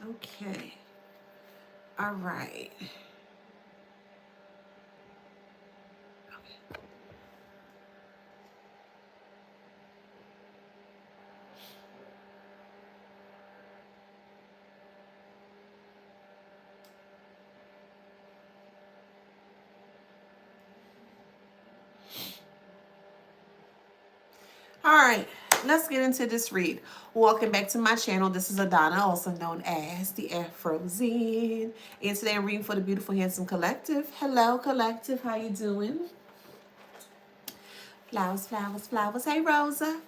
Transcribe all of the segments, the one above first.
Okay. All right. All right, let's get into this read. Welcome back to my channel. This is Adana, also known as the Afrozine. And today I'm reading for the beautiful, handsome collective. Hello, collective. How you doing? Flowers, flowers, flowers. Hey, Rosa.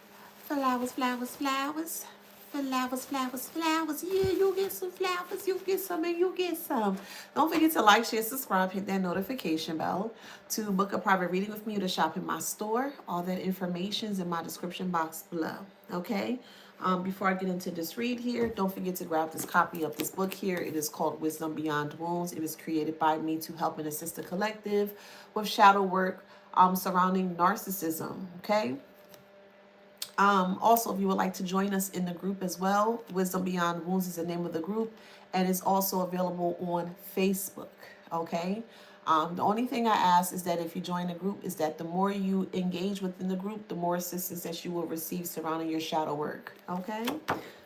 Flowers, flowers, flowers. Flowers, flowers, flowers. Yeah, you get some flowers. You get some and you get some. Don't forget to like, share, subscribe, hit that notification bell to book a private reading with me or to shop in my store. All that information is in my description box below. Okay? Before I get into this read here, don't forget to grab this copy of this book here. It is called Wisdom Beyond Wounds. It is created by me to help and assist the collective with shadow work surrounding narcissism. Okay. Also, if you would like to join us in the group as well, Wisdom Beyond Wounds is the name of the group, and it's also available on Facebook. Okay. The only thing I ask is that if you join the group, is that the more you engage within the group, the more assistance that you will receive surrounding your shadow work. Okay.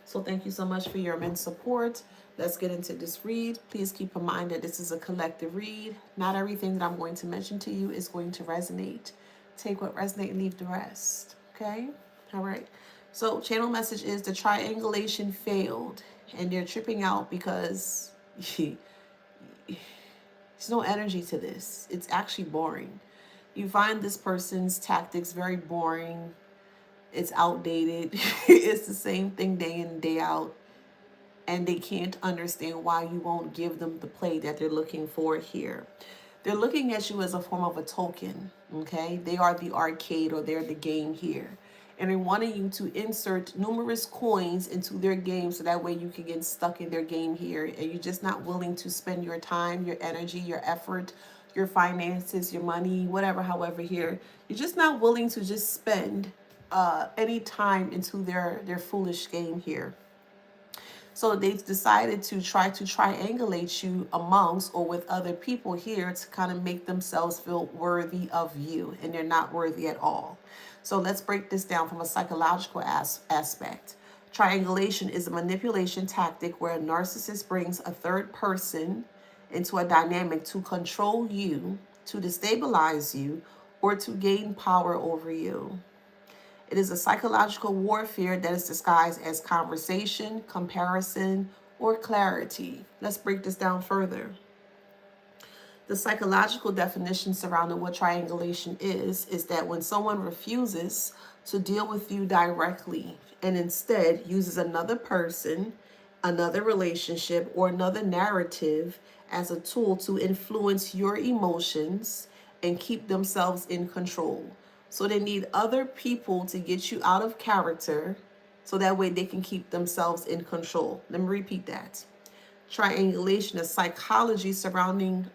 So thank you so much for your immense support. Let's get into this read. Please keep in mind that this is a collective read. Not everything that I'm going to mention to you is going to resonate. Take what resonates and leave the rest. Okay? All right. So channel message is the triangulation failed. And they're tripping out because there's no energy to this. It's actually boring. You find this person's tactics very boring. It's outdated. It's the same thing day in and day out. And they can't understand why you won't give them the play that they're looking for here. They're looking at you as a form of a token, okay? They are the arcade or they're the game here. And they're wanting you to insert numerous coins into their game so that way you can get stuck in their game here. And you're just not willing to spend your time, your energy, your effort, your finances, your money, whatever, however here. You're just not willing to just spend any time into their foolish game here. So they've decided to try to triangulate you amongst or with other people here to kind of make themselves feel worthy of you, and they're not worthy at all. So let's break this down from a psychological aspect. Triangulation is a manipulation tactic where a narcissist brings a third person into a dynamic to control you, to destabilize you, or to gain power over you. It is a psychological warfare that is disguised as conversation, comparison, or clarity. Let's break this down further. The psychological definition surrounding what triangulation is that when someone refuses to deal with you directly and instead uses another person, another relationship, or another narrative as a tool to influence your emotions and keep themselves in control. So they need other people to get you out of character so that way they can keep themselves in control. Let me repeat that. Triangulation, the psychology surrounding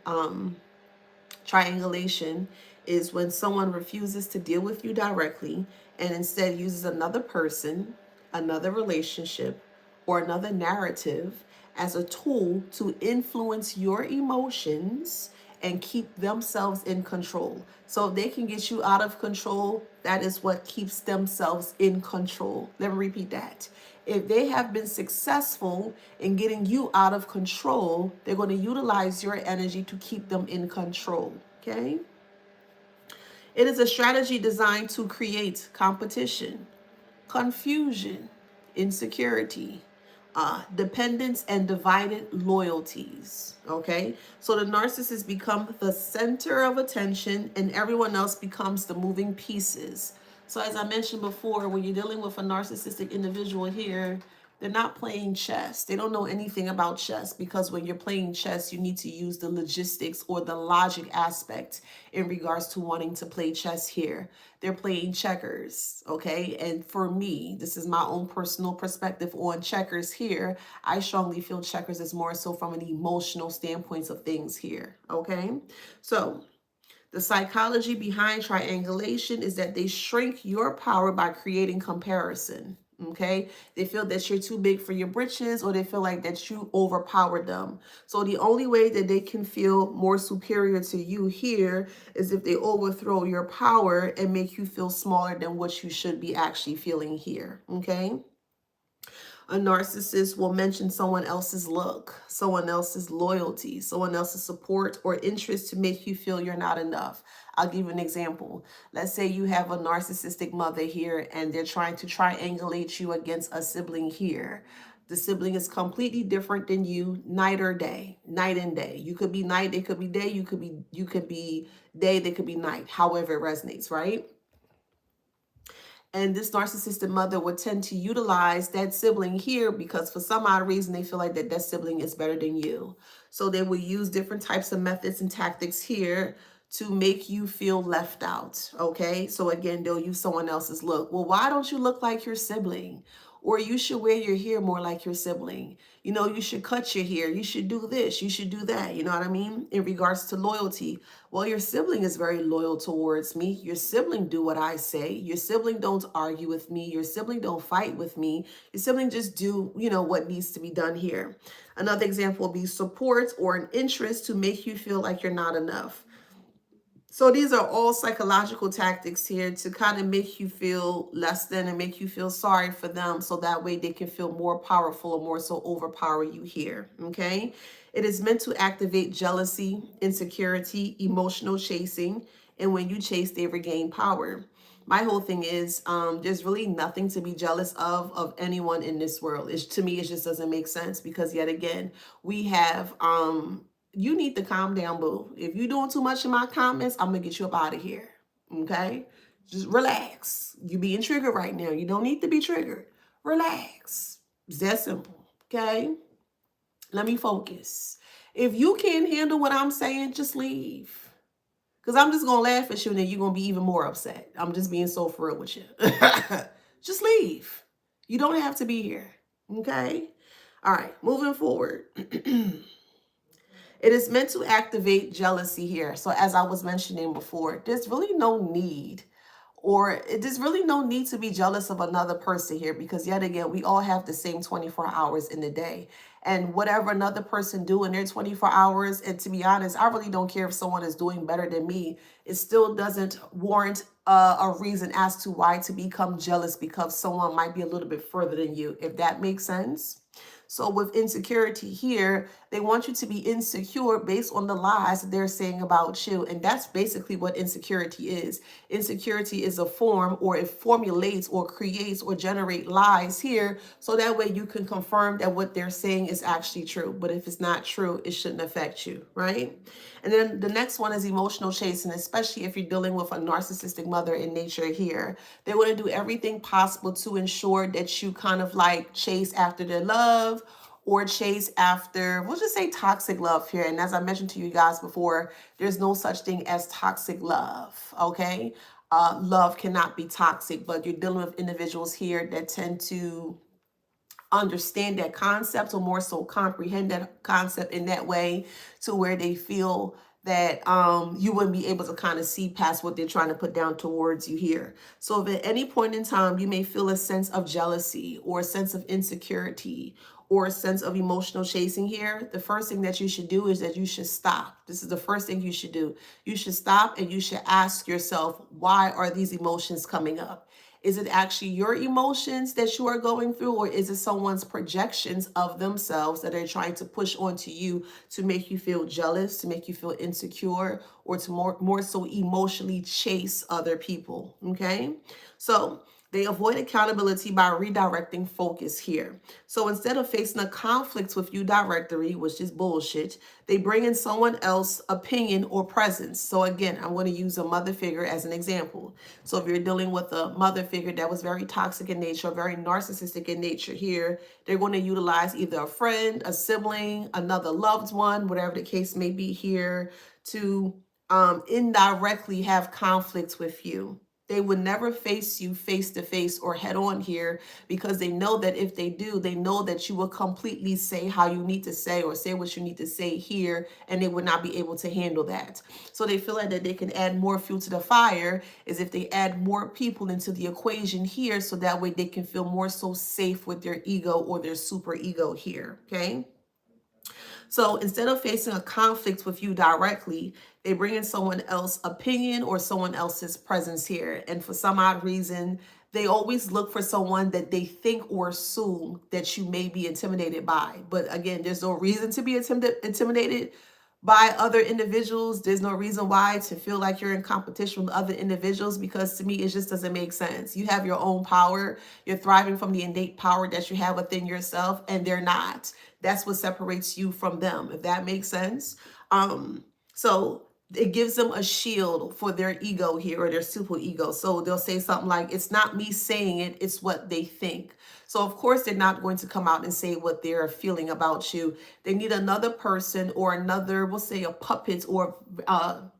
triangulation is when someone refuses to deal with you directly and instead uses another person, another relationship, or another narrative as a tool to influence your emotions and keep themselves in control. So if they can get you out of control, that is what keeps themselves in control. Let me repeat that. If they have been successful in getting you out of control, they're going to utilize your energy to keep them in control. Okay? It is a strategy designed to create competition, confusion, insecurity, dependence, and divided loyalties. Okay, so the narcissist become the center of attention, and everyone else becomes the moving pieces. So, as I mentioned before, when you're dealing with a narcissistic individual here, they're not playing chess. They don't know anything about chess because when you're playing chess, you need to use the logistics or the logic aspect in regards to wanting to play chess here. They're playing checkers, okay? And for me, this is my own personal perspective on checkers here. I strongly feel checkers is more so from an emotional standpoint of things here, okay? So, the psychology behind triangulation is that they shrink your power by creating comparison. Okay, they feel that you're too big for your britches, or they feel like that you overpowered them. So the only way that they can feel more superior to you here is if they overthrow your power and make you feel smaller than what you should be actually feeling here. Okay. A narcissist will mention someone else's look, someone else's loyalty, someone else's support or interest to make you feel you're not enough. I'll give you an example. Let's say you have a narcissistic mother here and they're trying to triangulate you against a sibling here. The sibling is completely different than you, night or day, night and day. You could be night, they could be day, you could be day, they could be night, however it resonates, right? And this narcissistic mother would tend to utilize that sibling here because for some odd reason they feel like that sibling is better than you. So they will use different types of methods and tactics here to make you feel left out. Okay. So again, they'll use someone else's look. Well, why don't you look like your sibling? Or you should wear your hair more like your sibling. You know, you should cut your hair. You should do this. You should do that. You know what I mean? In regards to loyalty. Well, your sibling is very loyal towards me. Your sibling do what I say. Your sibling don't argue with me. Your sibling don't fight with me. Your sibling just do, you know, what needs to be done here. Another example will be support or an interest to make you feel like you're not enough. So these are all psychological tactics here to kind of make you feel less than and make you feel sorry for them. So that way they can feel more powerful or more so overpower you here. Okay. It is meant to activate jealousy, insecurity, emotional chasing. And when you chase, they regain power. My whole thing is there's really nothing to be jealous of anyone in this world. To me, it just doesn't make sense because yet again, we have you need to calm down, boo. If you're doing too much in my comments, I'm going to get you up out of here. Okay? Just relax. You being triggered right now. You don't need to be triggered. Relax. It's that simple. Okay? Let me focus. If you can't handle what I'm saying, just leave. Because I'm just going to laugh at you and then you're going to be even more upset. I'm just being so for real with you. Just leave. You don't have to be here. Okay? All right. Moving forward. It is meant to activate jealousy here. So as I was mentioning before, there's really no need there's really no need to be jealous of another person here because yet again, we all have the same 24 hours in the day. And whatever another person do in their 24 hours, and to be honest, I really don't care if someone is doing better than me. It still doesn't warrant a reason as to why to become jealous because someone might be a little bit further than you, if that makes sense. So with insecurity here, they want you to be insecure based on the lies that they're saying about you. And that's basically what insecurity is. Insecurity is a form, or it formulates or creates or generate lies here. So that way you can confirm that what they're saying is actually true. But if it's not true, it shouldn't affect you, right? And then the next one is emotional chasing, especially if you're dealing with a narcissistic mother in nature here. They want to do everything possible to ensure that you kind of like chase after their love or chase after, we'll just say toxic love here. And as I mentioned to you guys before, there's no such thing as toxic love, okay? Love cannot be toxic, but you're dealing with individuals here that tend to understand that concept or more so comprehend that concept in that way to where they feel that you wouldn't be able to kind of see past what they're trying to put down towards you here. So if at any point in time you may feel a sense of jealousy or a sense of insecurity or a sense of emotional chasing here, the first thing that you should do is that you should stop. This is the first thing you should do. You should stop and you should ask yourself, why are these emotions coming up? Is it actually your emotions that you are going through, or is it someone's projections of themselves that are trying to push onto you to make you feel jealous, to make you feel insecure, or to more so emotionally chase other people? Okay, so they avoid accountability by redirecting focus here. So instead of facing a conflict with you directly, which is bullshit, they bring in someone else's opinion or presence. So again, I'm going to use a mother figure as an example. So if you're dealing with a mother figure that was very toxic in nature, very narcissistic in nature here, they're going to utilize either a friend, a sibling, another loved one, whatever the case may be here, to indirectly have conflicts with you. They would never face you face to face or head on here, because they know that if they do, they know that you will completely say how you need to say or say what you need to say here, and they would not be able to handle that. So they feel like that they can add more fuel to the fire is if they add more people into the equation here, so that way they can feel more so safe with their ego or their super ego here, okay? So instead of facing a conflict with you directly, they bring in someone else's opinion or someone else's presence here. And for some odd reason, they always look for someone that they think or assume that you may be intimidated by. But again, there's no reason to be intimidated by other individuals. There's no reason why to feel like you're in competition with other individuals, because to me, it just doesn't make sense. You have your own power. You're thriving from the innate power that you have within yourself, and they're not. That's what separates you from them, if that makes sense. So it gives them a shield for their ego here, or their super ego. So they'll say something like, it's not me saying it, it's what they think. So of course they're not going to come out and say what they're feeling about you. They need another person or another, we'll say a puppet or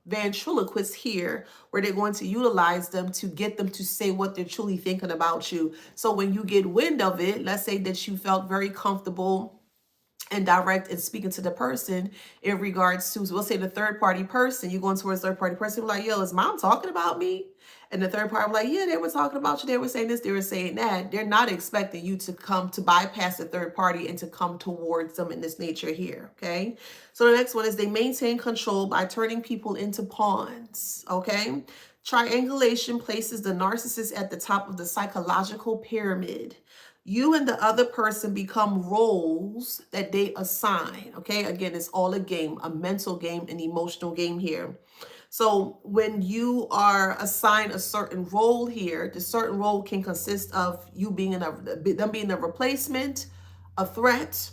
ventriloquist here, where they're going to utilize them to get them to say what they're truly thinking about you. So when you get wind of it, let's say that you felt very comfortable and direct and speaking to the person in regards to, we'll say the third party person, you going towards third party person, like, yo, is mom talking about me? And the third party like, yeah, they were talking about you. They were saying this, they were saying that. They're not expecting you to come to bypass the third party and to come towards them in this nature here, okay? So the next one is they maintain control by turning people into pawns, okay? Triangulation places the narcissist at the top of the psychological pyramid. You and the other person become roles that they assign, okay? Again, it's all a game, a mental game, an emotional game here. So when you are assigned a certain role here, the certain role can consist of you being them being a replacement, a threat,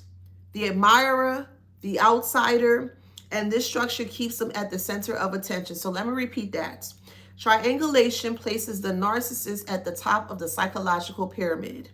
the admirer, the outsider, and this structure keeps them at the center of attention. So let me repeat that. Triangulation places the narcissist at the top of the psychological pyramid.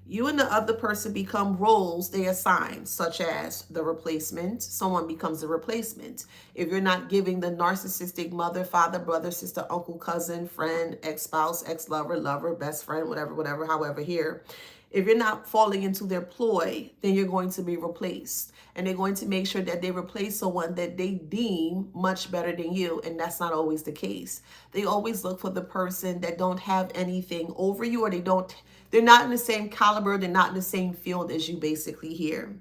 You and the other person become roles they assign, such as the replacement. Someone becomes the replacement. If you're not giving the narcissistic mother, father, brother, sister, uncle, cousin, friend, ex-spouse, ex-lover, lover, best friend, whatever, however here. If you're not falling into their ploy, then you're going to be replaced. And they're going to make sure that they replace someone that they deem much better than you. And that's not always the case. They always look for the person that don't have anything over you, or they're not in the same caliber, they're not in the same field as you basically here.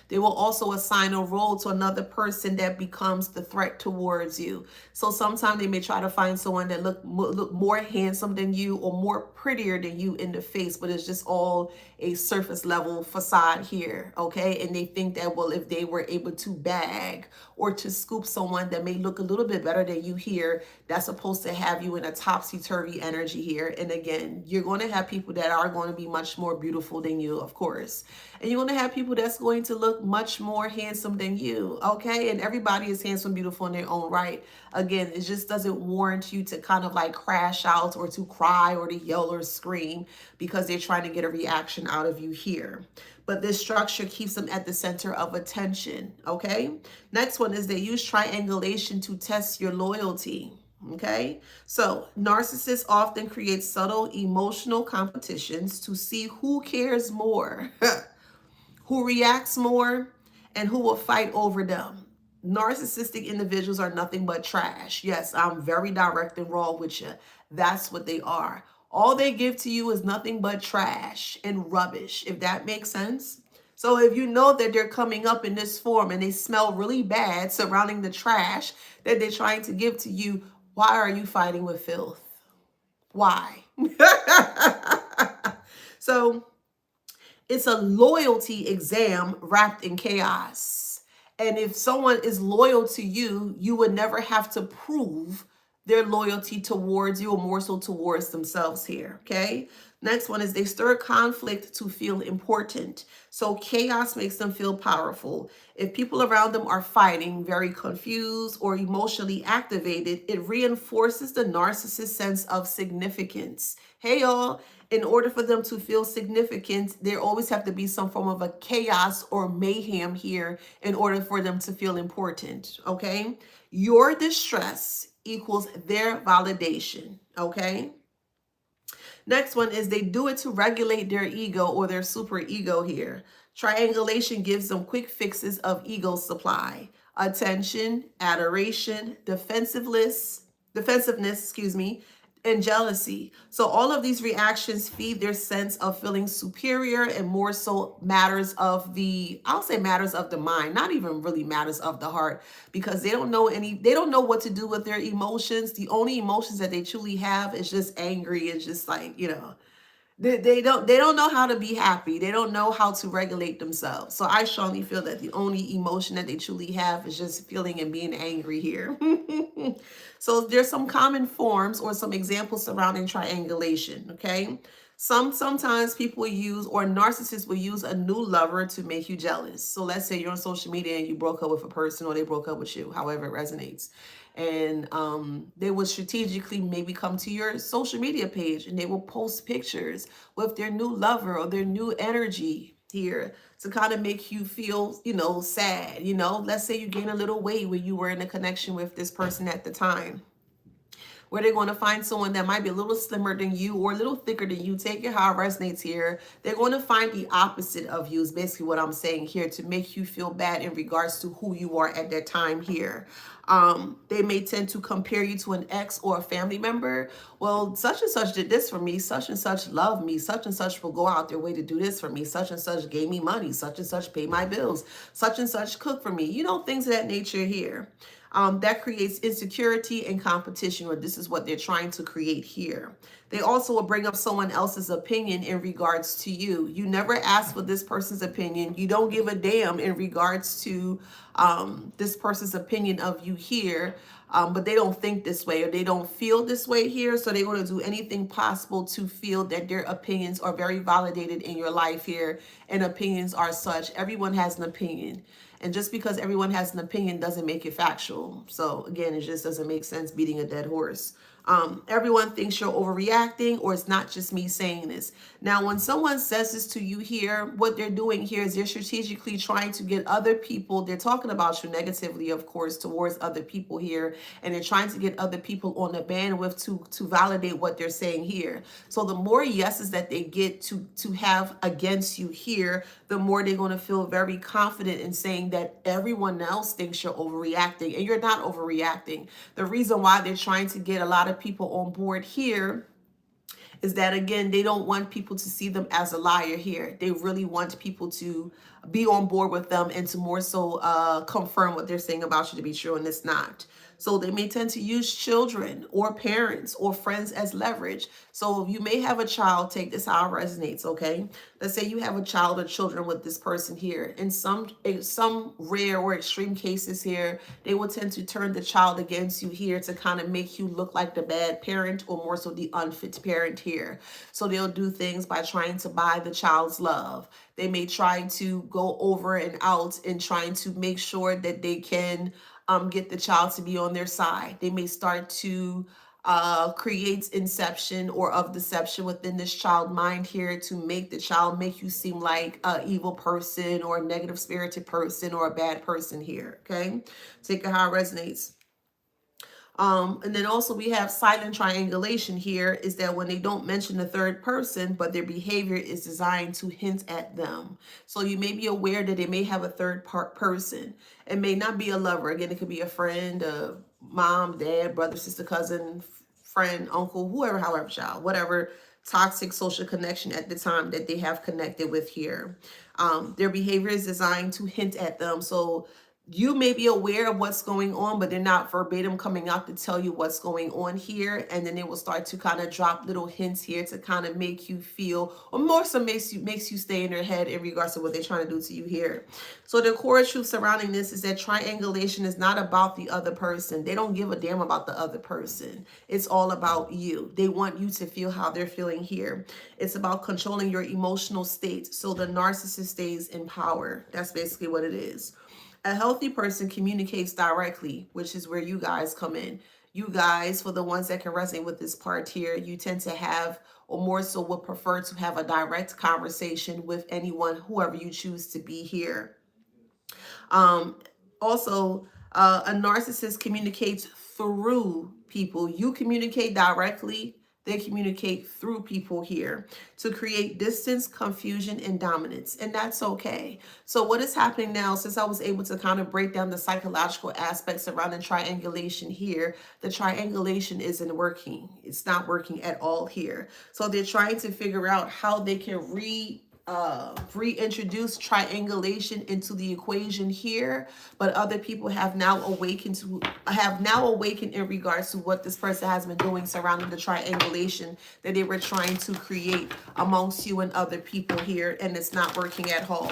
They will also assign a role to another person that becomes the threat towards you. So sometimes they may try to find someone that look more handsome than you or more prettier than you in the face, but it's just all a surface level facade here, okay? And they think that, well, if they were able to bag or to scoop someone that may look a little bit better than you here, that's supposed to have you in a topsy-turvy energy here. And again, you're going to have people that are going to be much more beautiful than you, of course. And you're going to have people that's going to look much more handsome than you, okay? And everybody is handsome, beautiful in their own right. Again, it just doesn't warrant you to kind of like crash out or to cry or to yell or scream because they're trying to get a reaction out of you here. But this structure keeps them at the center of attention, okay? Next one is they use triangulation to test your loyalty. Okay, so narcissists often create subtle emotional competitions to see who cares more, who reacts more, and who will fight over them. Narcissistic individuals are nothing but trash. Yes, I'm very direct and raw with you. That's what they are. All they give to you is nothing but trash and rubbish, if that makes sense. So if you know that they're coming up in this form and they smell really bad surrounding the trash that they're trying to give to you, why are you fighting with filth? Why? So it's a loyalty exam wrapped in chaos. And if someone is loyal to you, you would never have to prove their loyalty towards you, or more so towards themselves here, okay? Next one is they stir conflict to feel important. So chaos makes them feel powerful. If people around them are fighting, very confused, or emotionally activated, it reinforces the narcissist's sense of significance. Hey, y'all, in order for them to feel significant, there always have to be some form of a chaos or mayhem here in order for them to feel important, okay? Your distress equals their validation. Okay. Next one is they do it to regulate their ego or their super ego here. Triangulation gives them quick fixes of ego supply, attention, adoration, defensiveness, and jealousy. So all of these reactions feed their sense of feeling superior and more so matters of I'll say matters of the mind, not even really matters of the heart, because they don't know what to do with their emotions. The only emotions that they truly have is just angry and just like, they don't know how to be happy. They don't know how to regulate themselves. So I strongly feel that the only emotion that they truly have is just feeling and being angry here. So there's some common forms or some examples surrounding triangulation, okay? Sometimes people use, or narcissists will use, a new lover to make you jealous. So let's say you're on social media and you broke up with a person or they broke up with you, however it resonates. And they will strategically maybe come to your social media page and they will post pictures with their new lover or their new energy here to kind of make you feel, sad. Let's say you gain a little weight when you were in a connection with this person at the time, where they're going to find someone that might be a little slimmer than you or a little thicker than you. Take it how it resonates here. They're going to find the opposite of you is basically what I'm saying here, to make you feel bad in regards to who you are at that time here. They may tend to compare you to an ex or a family member. Well, such and such did this for me. Such and such loved me. Such and such will go out their way to do this for me. Such and such gave me money. Such and such paid my bills. Such and such cooked for me. Things of that nature here. That creates insecurity and competition, or this is what they're trying to create here. They also will bring up someone else's opinion in regards to you. You never ask for this person's opinion. You don't give a damn in regards to this person's opinion of you here. But they don't think this way or they don't feel this way here. So they're going to do anything possible to feel that their opinions are very validated in your life here. And opinions are such. Everyone has an opinion. And just because everyone has an opinion doesn't make it factual. So again, it just doesn't make sense beating a dead horse. Everyone thinks you're overreacting, or it's not just me saying this. Now, when someone says this to you here, what they're doing here is they're strategically trying to get other people, they're talking about you negatively, of course, towards other people here, and they're trying to get other people on the bandwidth to validate what they're saying here. So the more yeses that they get to have against you here, the more they're going to feel very confident in saying that everyone else thinks you're overreacting, and you're not overreacting. The reason why they're trying to get a lot of people on board here is that, again, they don't want people to see them as a liar here. They really want people to be on board with them and to more so confirm what they're saying about you to be true, and it's not. So they may tend to use children or parents or friends as leverage. So you may have a child, take this how it resonates, okay? Let's say you have a child or children with this person here. In some rare or extreme cases here, they will tend to turn the child against you here to kind of make you look like the bad parent or more so the unfit parent here. So they'll do things by trying to buy the child's love. They may try to go over and out and trying to make sure that they can get the child to be on their side. They may start to create inception or of deception within this child mind here to make the child make you seem like an evil person or a negative spirited person or a bad person here. Okay, take it how it resonates. And then also we have silent triangulation here, is that when they don't mention the third person, but their behavior is designed to hint at them. So you may be aware that they may have a third person. It may not be a lover. Again, it could be a friend, a mom, dad, brother, sister, cousin, friend, uncle, whoever, however, child, whatever toxic social connection at the time that they have connected with here. Their behavior is designed to hint at them. So you may be aware of what's going on, but they're not verbatim coming out to tell you what's going on here. And then they will start to kind of drop little hints here to kind of make you feel, or more so makes you stay in their head in regards to what they're trying to do to you here. So the core truth surrounding this is that triangulation is not about the other person. They don't give a damn about the other person. It's all about you. They want you to feel how they're feeling here. It's about controlling your emotional state so the narcissist stays in power. That's basically what it is. A healthy person communicates directly, which is where you guys come in. You guys, for the ones that can resonate with this part here, you tend to have, or more so would prefer to have, a direct conversation with anyone, whoever you choose to be here. Also, a narcissist communicates through people. You communicate directly, they communicate through people here to create distance, confusion, and dominance. And that's okay. So what is happening now, since I was able to kind of break down the psychological aspects around the triangulation here, the triangulation isn't working. It's not working at all here. So they're trying to figure out how they can reintroduce triangulation into the equation here, but other people have now awakened in regards to what this person has been doing surrounding the triangulation that they were trying to create amongst you and other people here, and it's not working at all.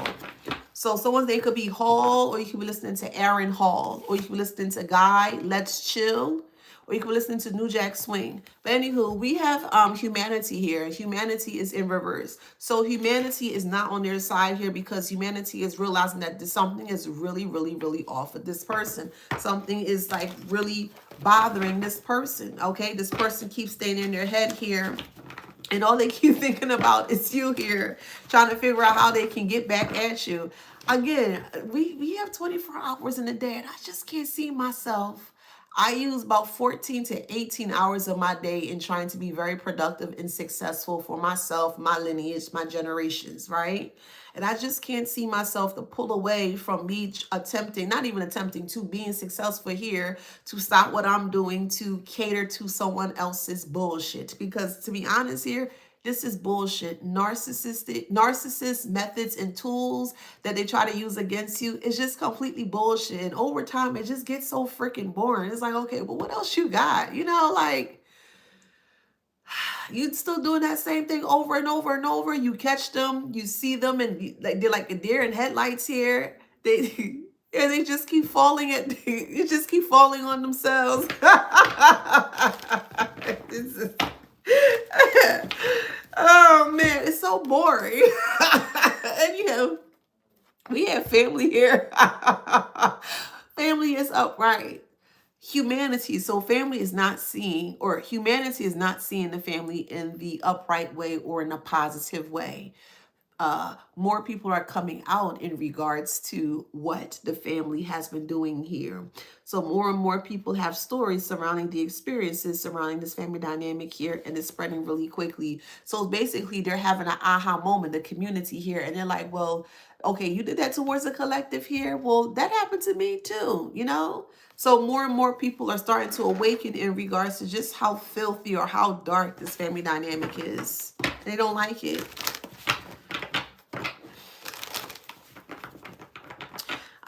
So someone's name could be Hall, or you could be listening to Aaron Hall, or you could be listening to Guy Let's Chill, or you can listen to New Jack Swing. But anywho, we have humanity here. Humanity is in reverse. So humanity is not on their side here because humanity is realizing that something is really, really, really off with this person. Something is like really bothering this person, okay? This person keeps staying in their head here. And all they keep thinking about is you here, trying to figure out how they can get back at you. Again, we have 24 hours in a day, and I just can't see myself. I use about 14 to 18 hours of my day in trying to be very productive and successful for myself, my lineage, my generations, right? And I just can't see myself to pull away from me attempting, not even attempting, to being successful here, to stop what I'm doing, to cater to someone else's bullshit. Because to be honest here, this is bullshit. Narcissist methods and tools that they try to use against you is just completely bullshit. And over time, it just gets so freaking boring. It's like, okay, well, what else you got? You know, like, you still doing that same thing over and over and over. You catch them, you see them, and they're like a deer in headlights here. They and they just keep falling you just keep falling on themselves. Oh man, it's so boring. And you know, we have family here. Family is upright. Humanity. So family is not seeing, or humanity is not seeing the family in the upright way or in a positive way. More people are coming out in regards to what the family has been doing here. So more and more people have stories surrounding the experiences surrounding this family dynamic here, and it's spreading really quickly. So basically they're having an aha moment, the community here, and they're like, well, okay, you did that towards a collective here. Well, that happened to me too, you know? So more and more people are starting to awaken in regards to just how filthy or how dark this family dynamic is. They don't like it.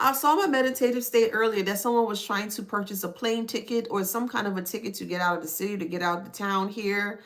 I saw my meditative state earlier that someone was trying to purchase a plane ticket or some kind of a ticket to get out of the city, to get out of the town here.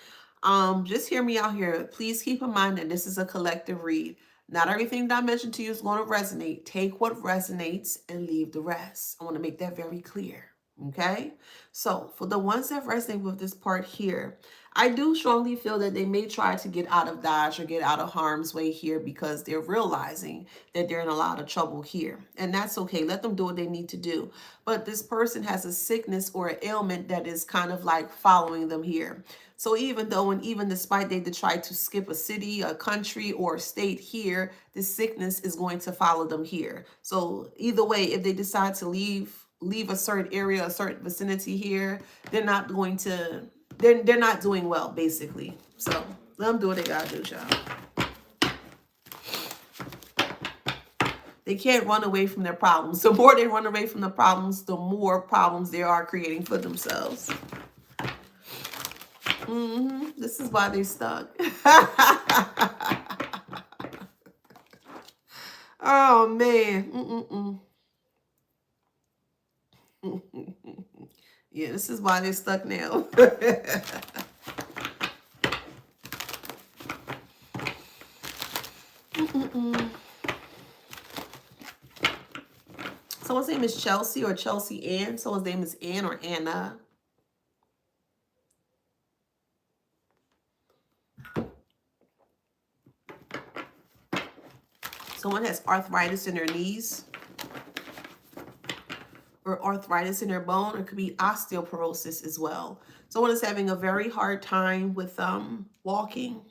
Just hear me out here. Please keep in mind that this is a collective read. Not everything that I mentioned to you is going to resonate. Take what resonates and leave the rest. I want to make that very clear. Okay? So for the ones that resonate with this part here, I do strongly feel that they may try to get out of Dodge or get out of harm's way here because they're realizing that they're in a lot of trouble here. And that's okay. Let them do what they need to do. But this person has a sickness or an ailment that is kind of like following them here. So even though, and even despite they try to skip a city, a country, or a state here, this sickness is going to follow them here. So either way, if they decide to leave a certain area, a certain vicinity here, they're not going to, they're not doing well, basically. So let them do what they gotta do, y'all. They can't run away from their problems. The more they run away from the problems, the more problems they are creating for themselves. This is why they're stuck. Oh, man. Yeah, this is why they're stuck now. Someone's name is Chelsea or Chelsea Ann. Someone's name is Ann or Anna. Someone has arthritis in their knees or arthritis in their bone. It could be osteoporosis as well. Someone is having a very hard time with walking.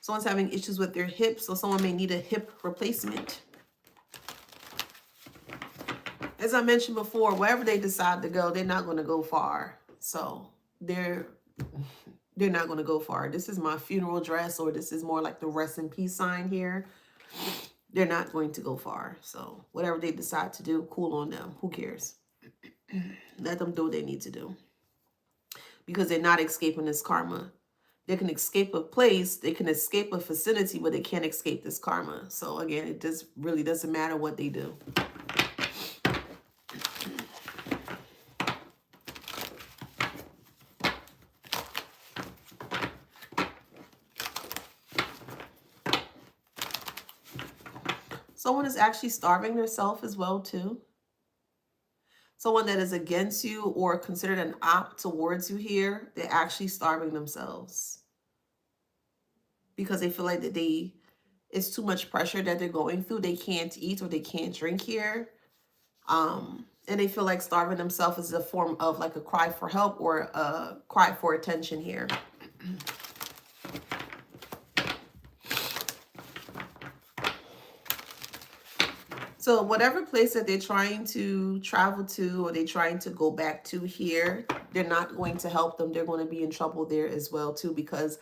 Someone's having issues with their hips, so someone may need a hip replacement. as I mentioned before, wherever they decide to go, they're not going to go far. So they're not going to go far. This is my funeral dress, or this is more like the rest in peace sign here. They're not going to go far. So whatever they decide to do, cool on them. Who cares? Let them do what they need to do, because they're not escaping this karma. They can escape a place, they can escape a vicinity, but they can't escape this karma. So again, it just really doesn't matter what they do. Someone is actually starving themselves as well too. Someone that is against you or considered an op towards you here, they're actually starving themselves because they feel like that it's too much pressure that they're going through. They can't eat or they can't drink here. And they feel like starving themselves is a form of like a cry for help or a cry for attention here. So whatever place that they're trying to travel to or they're trying to go back to here, they're not going to help them. They're going to be in trouble there as well too, because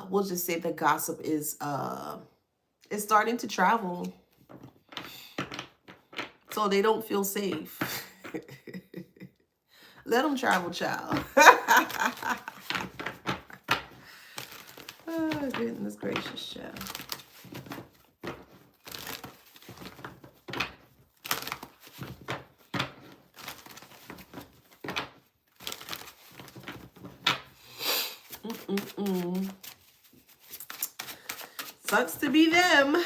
we'll just say the gossip is starting to travel. So they don't feel safe. Let them travel, child. Oh, goodness gracious, child. Sucks to be them.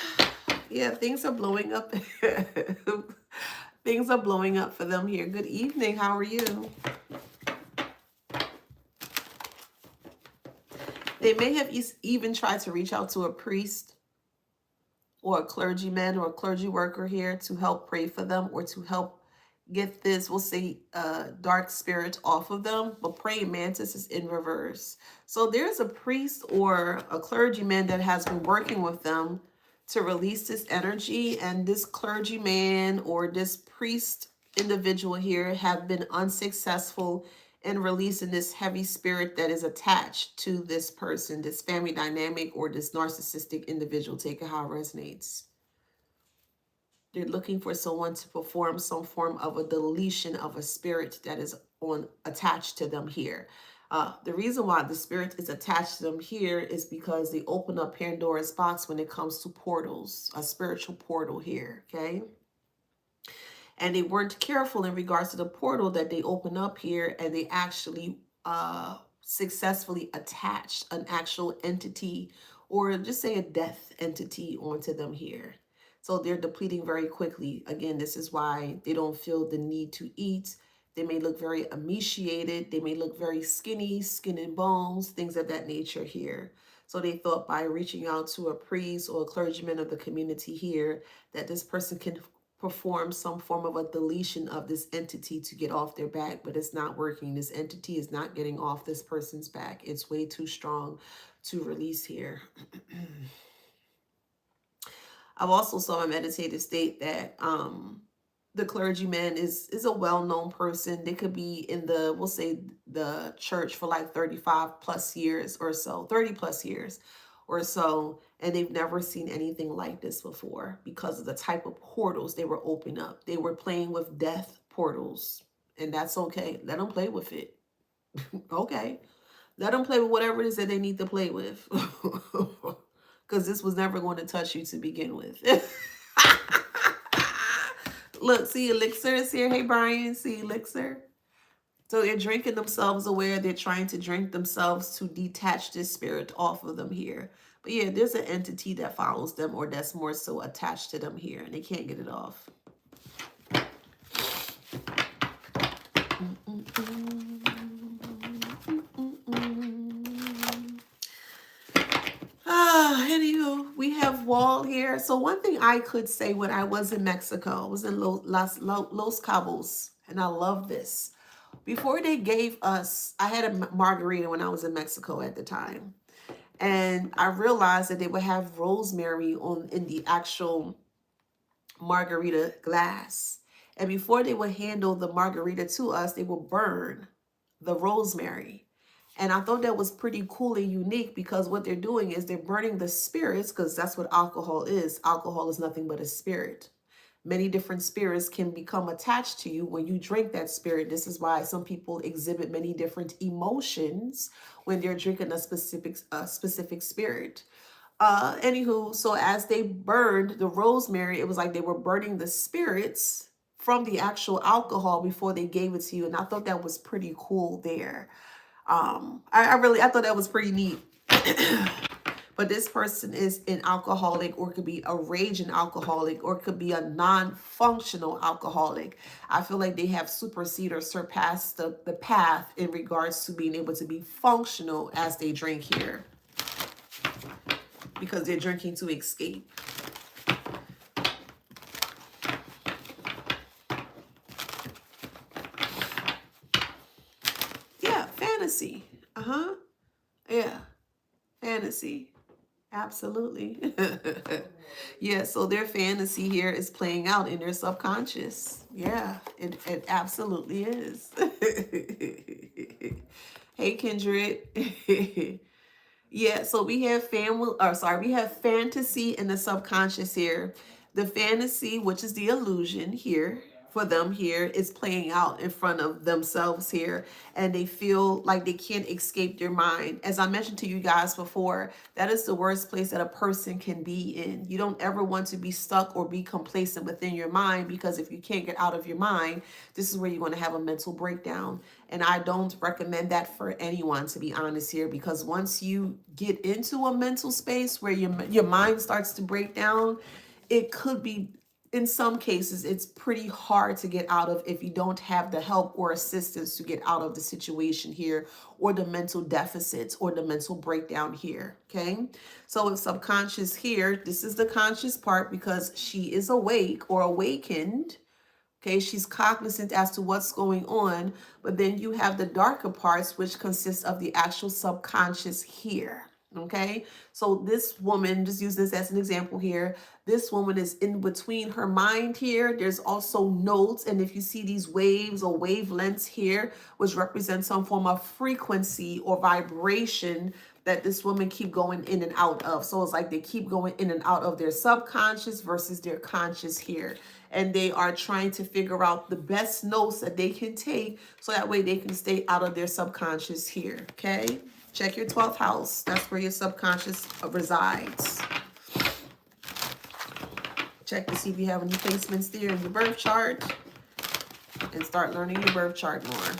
Yeah, things are blowing up. Things are blowing up for them here. Good evening. How are you? They may have even tried to reach out to a priest or a clergyman or a clergy worker here to help pray for them or to help get this, we'll say, dark spirit off of them. But praying mantis is in reverse. So there's a priest or a clergyman that has been working with them to release this energy, and this clergyman or this priest individual here have been unsuccessful in releasing this heavy spirit that is attached to this person, this family dynamic, or this narcissistic individual. Take it how it resonates. They're looking for someone to perform some form of a deletion of a spirit that is attached to them here. The reason why the spirit is attached to them here is because they open up Pandora's box when it comes to portals, a spiritual portal here, okay? And they weren't careful in regards to the portal that they open up here, and they actually successfully attached an actual entity, or just say a death entity, onto them here. So they're depleting very quickly. Again, this is why they don't feel the need to eat. They may look very emaciated. They may look very skinny, skin and bones, things of that nature here. So they thought by reaching out to a priest or a clergyman of the community here that this person can perform some form of a deletion of this entity to get off their back, but it's not working. This entity is not getting off this person's back. It's way too strong to release here. I've also saw a meditative state that the clergyman is a well-known person. They could be in the, we'll say, the church for like 35 plus years or so, 30 plus years or so, and they've never seen anything like this before because of the type of portals they were opening up. They were playing with death portals, and that's okay. Let them play with it. Okay. Let them play with whatever it is that they need to play with. Because this was never going to touch you to begin with. Look, see, Elixir is here. Hey, Brian, see Elixir. So they're drinking themselves away. They're trying to drink themselves to detach this spirit off of them here. But yeah, there's an entity that follows them or that's more so attached to them here, and they can't get it off. Anywho, we have Wall here. So one thing I could say when I was in Mexico, I was in Los Cabos, and I love this. Before they gave us, I had a margarita when I was in Mexico at the time. And I realized that they would have rosemary in the actual margarita glass. And before they would handle the margarita to us, they would burn the rosemary. And I thought that was pretty cool and unique because what they're doing is they're burning the spirits, because that's what alcohol is. Alcohol is nothing but a spirit. Many different spirits can become attached to you when you drink that spirit. This is why some people exhibit many different emotions when they're drinking a specific spirit. Anywho, so as they burned the rosemary, it was like they were burning the spirits from the actual alcohol before they gave it to you. And I thought that was pretty cool there. I thought that was pretty neat. But this person is an alcoholic, or could be a raging alcoholic, or could be a non-functional alcoholic. I feel like they have superseded or surpassed the path in regards to being able to be functional as they drink here, because they're drinking to escape. Yeah, fantasy. Yeah, fantasy. Absolutely. Yeah, so their fantasy here is playing out in their subconscious. Yeah, it absolutely is. Hey, Kindred. Yeah, so we have we have fantasy in the subconscious here. The fantasy, which is the illusion here for them here, is playing out in front of themselves here, and they feel like they can't escape their mind. As I mentioned to you guys before, that is the worst place that a person can be in. You don't ever want to be stuck or be complacent within your mind, because if you can't get out of your mind, this is where you're going to have a mental breakdown. And I don't recommend that for anyone, to be honest here, because once you get into a mental space where your mind starts to break down, it could be, in some cases, it's pretty hard to get out of if you don't have the help or assistance to get out of the situation here, or the mental deficits, or the mental breakdown here. Okay, so with subconscious here, this is the conscious part because she is awake or awakened. Okay, she's cognizant as to what's going on, but then you have the darker parts, which consists of the actual subconscious here. Okay, so this woman, just use this as an example here. This woman is in between her mind here. There's also notes, and if you see these waves or wavelengths here, which represent some form of frequency or vibration that this woman keep going in and out of. So it's like they keep going in and out of their subconscious versus their conscious here. And they are trying to figure out the best notes that they can take, so that way they can stay out of their subconscious here. Okay, check your 12th house. That's where your subconscious resides. Check to see if you have any placements there in your birth chart, and start learning your birth chart more.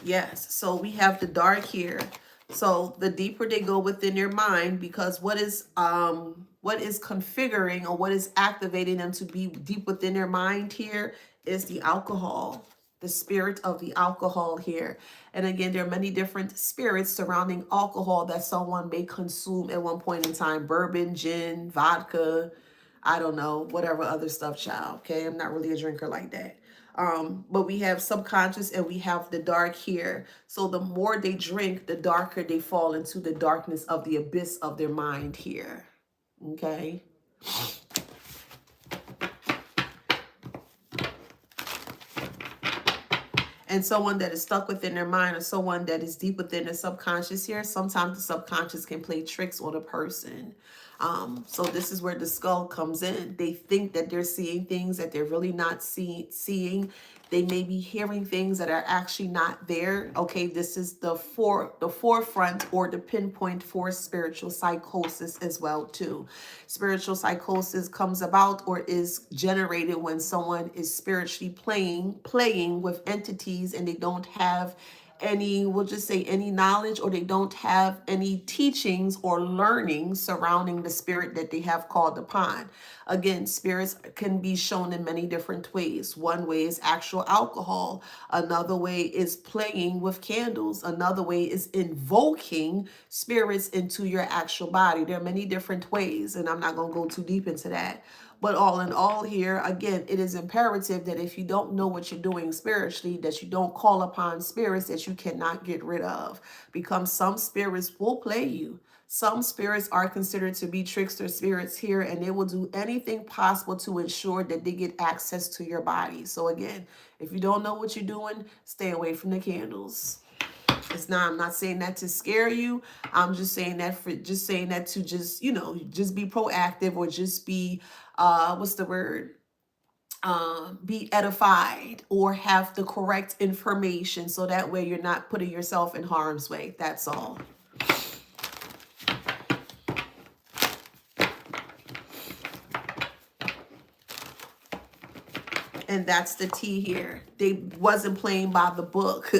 Yes, so we have the dark here. So the deeper they go within their mind, because what is configuring, or what is activating them to be deep within their mind here, is the alcohol, the spirit of the alcohol here. And again, there are many different spirits surrounding alcohol that someone may consume at one point in time: bourbon, gin, vodka, I don't know, whatever other stuff, child. Okay, I'm not really a drinker like that. But we have subconscious and we have the dark here. So the more they drink, the darker they fall into the darkness of the abyss of their mind here. Okay. And someone that is stuck within their mind, or someone that is deep within the subconscious here, sometimes the subconscious can play tricks on a person. So this is where the skull comes in. They think that they're seeing things that they're really not seeing. They may be hearing things that are actually not there. Okay, this is the forefront or the pinpoint for spiritual psychosis as well too. Spiritual psychosis comes about or is generated when someone is spiritually playing with entities, and they don't have any, we'll just say, any knowledge, or they don't have any teachings or learning surrounding the spirit that they have called upon. Again, spirits can be shown in many different ways. One way is actual alcohol. Another way is playing with candles. Another way is invoking spirits into your actual body. There are many different ways, and I'm not going to go too deep into that. But all in all here, again, it is imperative that if you don't know what you're doing spiritually, that you don't call upon spirits that you cannot get rid of. Because some spirits will play you. Some spirits are considered to be trickster spirits here, and they will do anything possible to ensure that they get access to your body. So again, if you don't know what you're doing, stay away from the candles. I'm not saying that to scare you. I'm just saying that to just, just be proactive, or just be what's the word? Be edified, or have the correct information, so that way you're not putting yourself in harm's way. That's all. And that's the tea here. They wasn't playing by the book.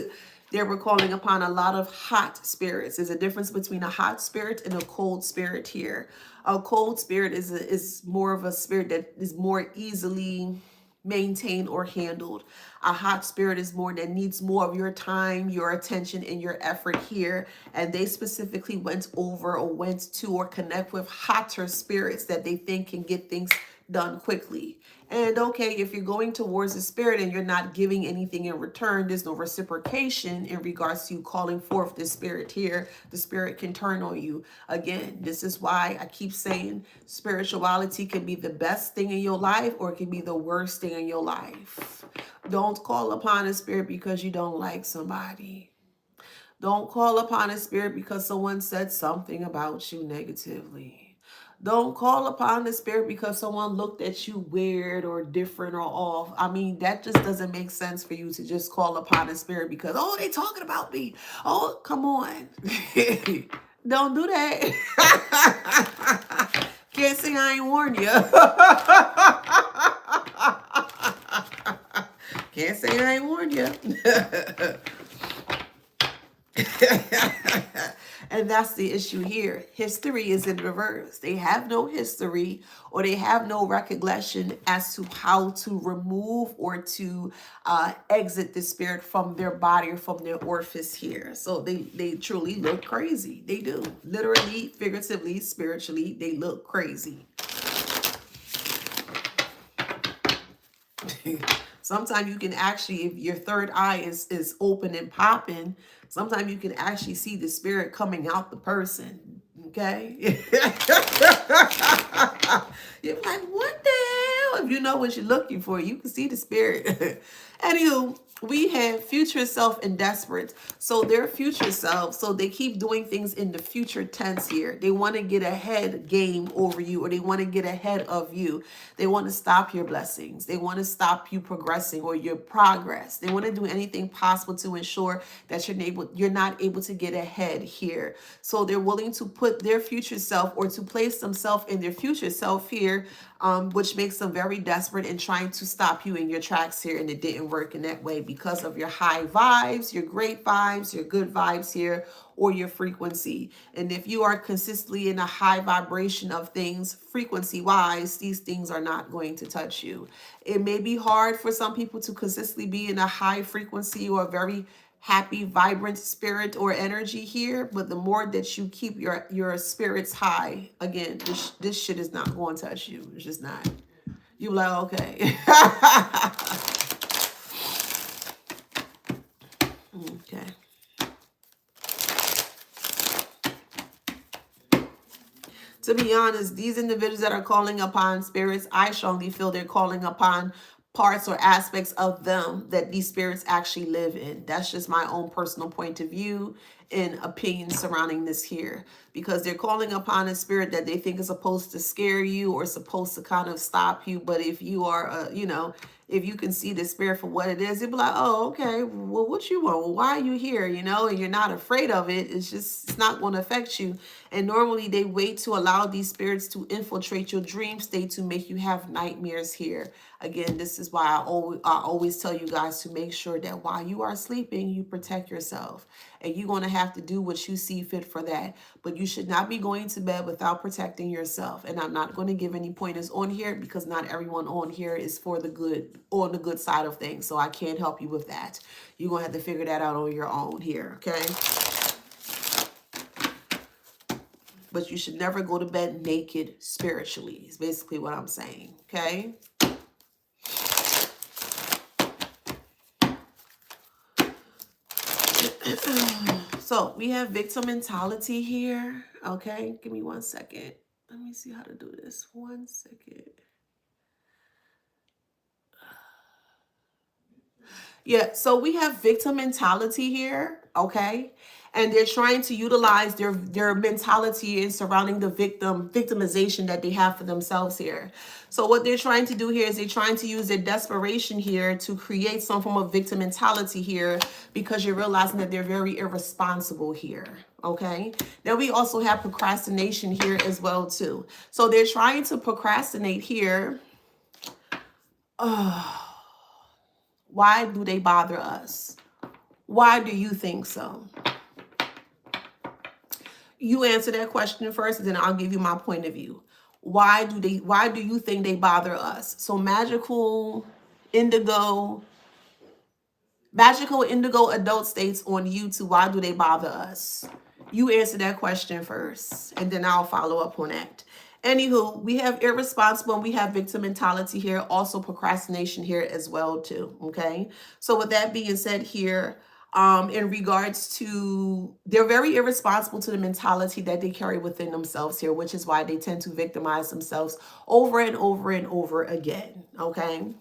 They were calling upon a lot of hot spirits. There's a difference between a hot spirit and a cold spirit here. A cold spirit is more of a spirit that is more easily maintained or handled. A hot spirit is more that needs more of your time, your attention, and your effort here. And they specifically went to or connect with hotter spirits that they think can get things done quickly. And okay, if you're going towards the spirit and you're not giving anything in return, there's no reciprocation in regards to you calling forth the spirit here. The spirit can turn on you. Again, this is why I keep saying spirituality can be the best thing in your life, or it can be the worst thing in your life. Don't call upon a spirit because you don't like somebody. Don't call upon a spirit because someone said something about you negatively. Don't call upon the spirit because someone looked at you weird or different or off. I mean, that just doesn't make sense for you to just call upon the spirit because, oh, they talking about me. Oh, come on. Don't do that. Can't say I ain't warned you. Can't say I ain't warned you. And that's the issue here. History is in reverse. They have no history, or they have no recollection as to how to remove or to exit the spirit from their body or from their orifice here. So they truly look crazy. They do. Literally, figuratively, spiritually, they look crazy. Sometimes you can actually, if your third eye is open and popping, sometimes you can actually see the spirit coming out the person. Okay? You're like, what the hell? If you know what you're looking for, you can see the spirit. Anywho, we have future self and desperate. So their future self, so they keep doing things in the future tense here. They want to get ahead game over you, or they want to get ahead of you. They want to stop your blessings. They want to stop you progressing or your progress. They want to do anything possible to ensure that you're not able to get ahead here. So they're willing to put their future self, or to place themselves in their future self here, which makes them very desperate in trying to stop you in your tracks here. And it didn't work in that way because of your high vibes, your great vibes, your good vibes here, or your frequency. And if you are consistently in a high vibration of things, frequency wise, these things are not going to touch you. It may be hard for some people to consistently be in a high frequency or a very happy, vibrant spirit or energy here, but the more that you keep your spirits high, again, this shit is not going to touch you. It's just not. You like, okay. Okay. To be honest, these individuals that are calling upon spirits, I strongly feel they're calling upon parts or aspects of them that these spirits actually live in. That's just my own personal point of view and opinion surrounding this here, because they're calling upon a spirit that they think is supposed to scare you or supposed to kind of stop you. But if you are, if you can see the spirit for what it is, you'll be like, oh, okay, well, what you want? Well, why are you here? And you're not afraid of it. It's not going to affect you. And normally they wait to allow these spirits to infiltrate your dream state to make you have nightmares here. Again, this is why I always tell you guys to make sure that while you are sleeping, you protect yourself. And you're going to have to do what you see fit for that. But you should not be going to bed without protecting yourself. And I'm not going to give any pointers on here because not everyone on here is for the good, on the good side of things. So I can't help you with that. You're going to have to figure that out on your own here, okay? but you should never go to bed naked spiritually, is basically what I'm saying, okay? So we have victim mentality here, okay? Give me 1 second. Let me see how to do this. 1 second. Yeah, so we have victim mentality here, okay? And they're trying to utilize their mentality in surrounding the victimization that they have for themselves here. So what they're trying to do here is they're trying to use their desperation here to create some form of victim mentality here, because you're realizing that they're very irresponsible here, okay? Then we also have procrastination here as well too. So they're trying to procrastinate here. Why do they bother us? Why do you think so? You answer that question first, and then I'll give you my point of view. Why do you think they bother us? So magical indigo adult states on YouTube, why do they bother us? You answer that question first, and then I'll follow up on that. Anywho, we have irresponsible and we have victim mentality here, also procrastination here as well too, okay? So with that being said here, in regards to, they're very irresponsible to the mentality that they carry within themselves here, which is why they tend to victimize themselves over and over and over again, okay?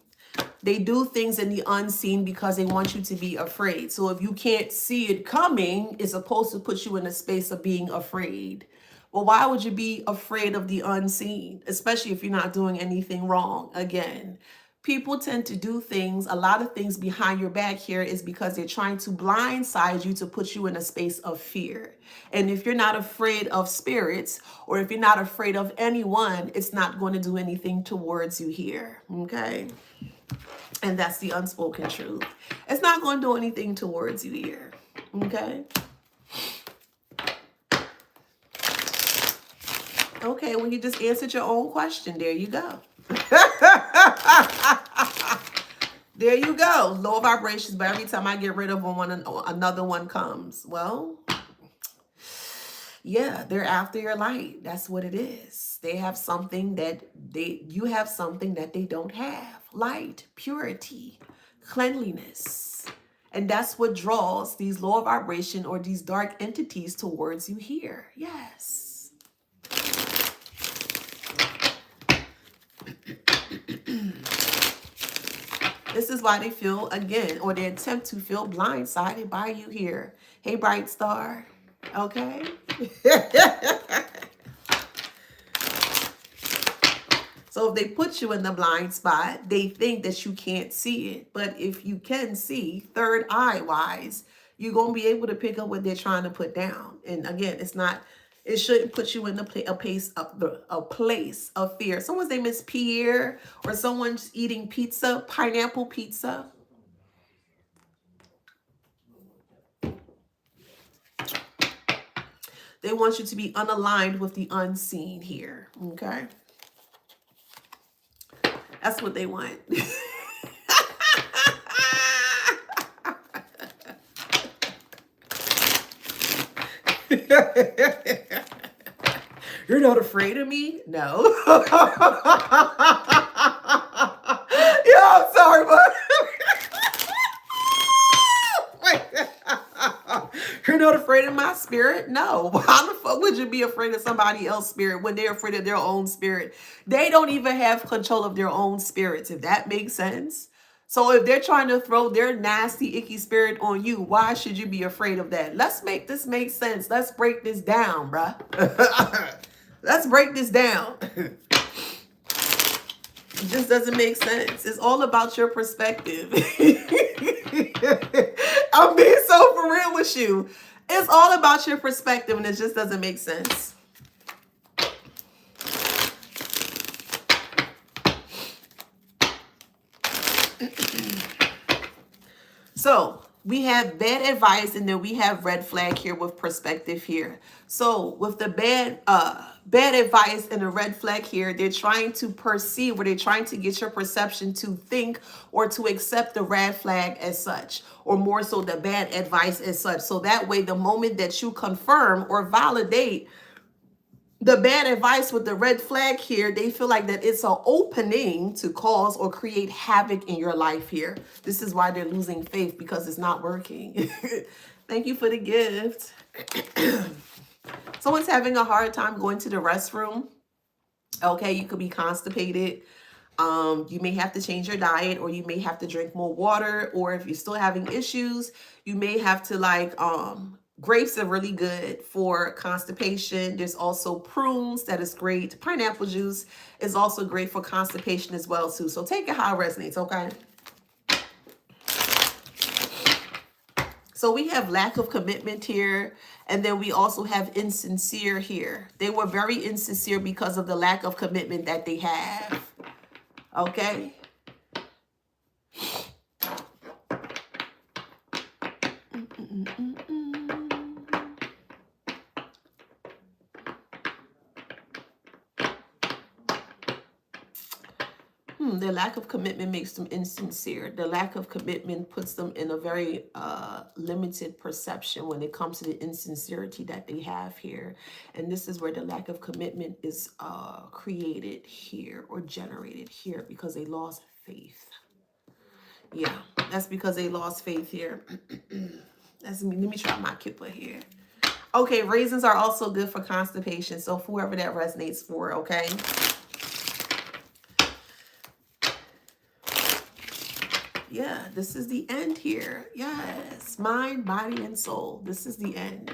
They do things in the unseen because they want you to be afraid. So if you can't see it coming, it's supposed to put you in a space of being afraid. Well, why would you be afraid of the unseen, especially if you're not doing anything wrong? Again, people tend to do things, a lot of things behind your back here is because they're trying to blindside you to put you in a space of fear. And if you're not afraid of spirits, or if you're not afraid of anyone, it's not going to do anything towards you here, okay? And that's the unspoken truth. It's not going to do anything towards you here, okay? Okay, well, you just answered your own question. There you go. There you go. Low vibrations, but every time I get rid of one, another one comes. Well, yeah, they're after your light. That's what it is. They have something that you have something that they don't have. Light, purity, cleanliness. And that's what draws these lower vibration or these dark entities towards you here. Yes. This is why they feel, again, or they attempt to feel blindsided by you here. Hey, bright star. Okay. So if they put you in the blind spot, they think that you can't see it. But if you can see, third eye wise, you're going to be able to pick up what they're trying to put down. And again, it shouldn't put you in a place of fear. Someone's name is Pierre, or someone's eating pizza, pineapple pizza. They want you to be unaligned with the unseen here, okay? That's what they want. You're not afraid of me? No. Yeah, I'm sorry, but you're not afraid of my spirit? No. How the fuck would you be afraid of somebody else's spirit when they're afraid of their own spirit? They don't even have control of their own spirits, if that makes sense. So if they're trying to throw their nasty, icky spirit on you, why should you be afraid of that? Let's make this make sense. Let's break this down, bruh. Let's break this down. It just doesn't make sense. It's all about your perspective. I'm being so for real with you. It's all about your perspective, and it just doesn't make sense. So we have bad advice, and then we have red flag here with perspective here. So with the bad advice and the red flag here, they're trying to perceive, or they're trying to get your perception to think or to accept the red flag as such, or more so the bad advice as such. So that way, the moment that you confirm or validate The bad advice with the red flag here, they feel like that it's an opening to cause or create havoc in your life here. This is why they're losing faith, because it's not working. Thank you for the gift. Someone's having a hard time going to the restroom. Okay, you could be constipated. You may have to change your diet, or you may have to drink more water, or if you're still having issues, you may have to like, grapes are really good for constipation. There's also prunes that is great. Pineapple juice is also great for constipation as well too. So take it how it resonates, okay? So we have lack of commitment here, and then we also have insincere here. They were very insincere because of the lack of commitment that they have. Okay. The lack of commitment makes them insincere. The lack of commitment puts them in a very limited perception when it comes to the insincerity that they have here. And this is where the lack of commitment is created here or generated here, because they lost faith. Yeah, that's because they lost faith here. Let me try my kippa here. Okay, raisins are also good for constipation. So whoever that resonates for, okay? Yeah, this is the end here. Yes, mind, body, and soul. This is the end.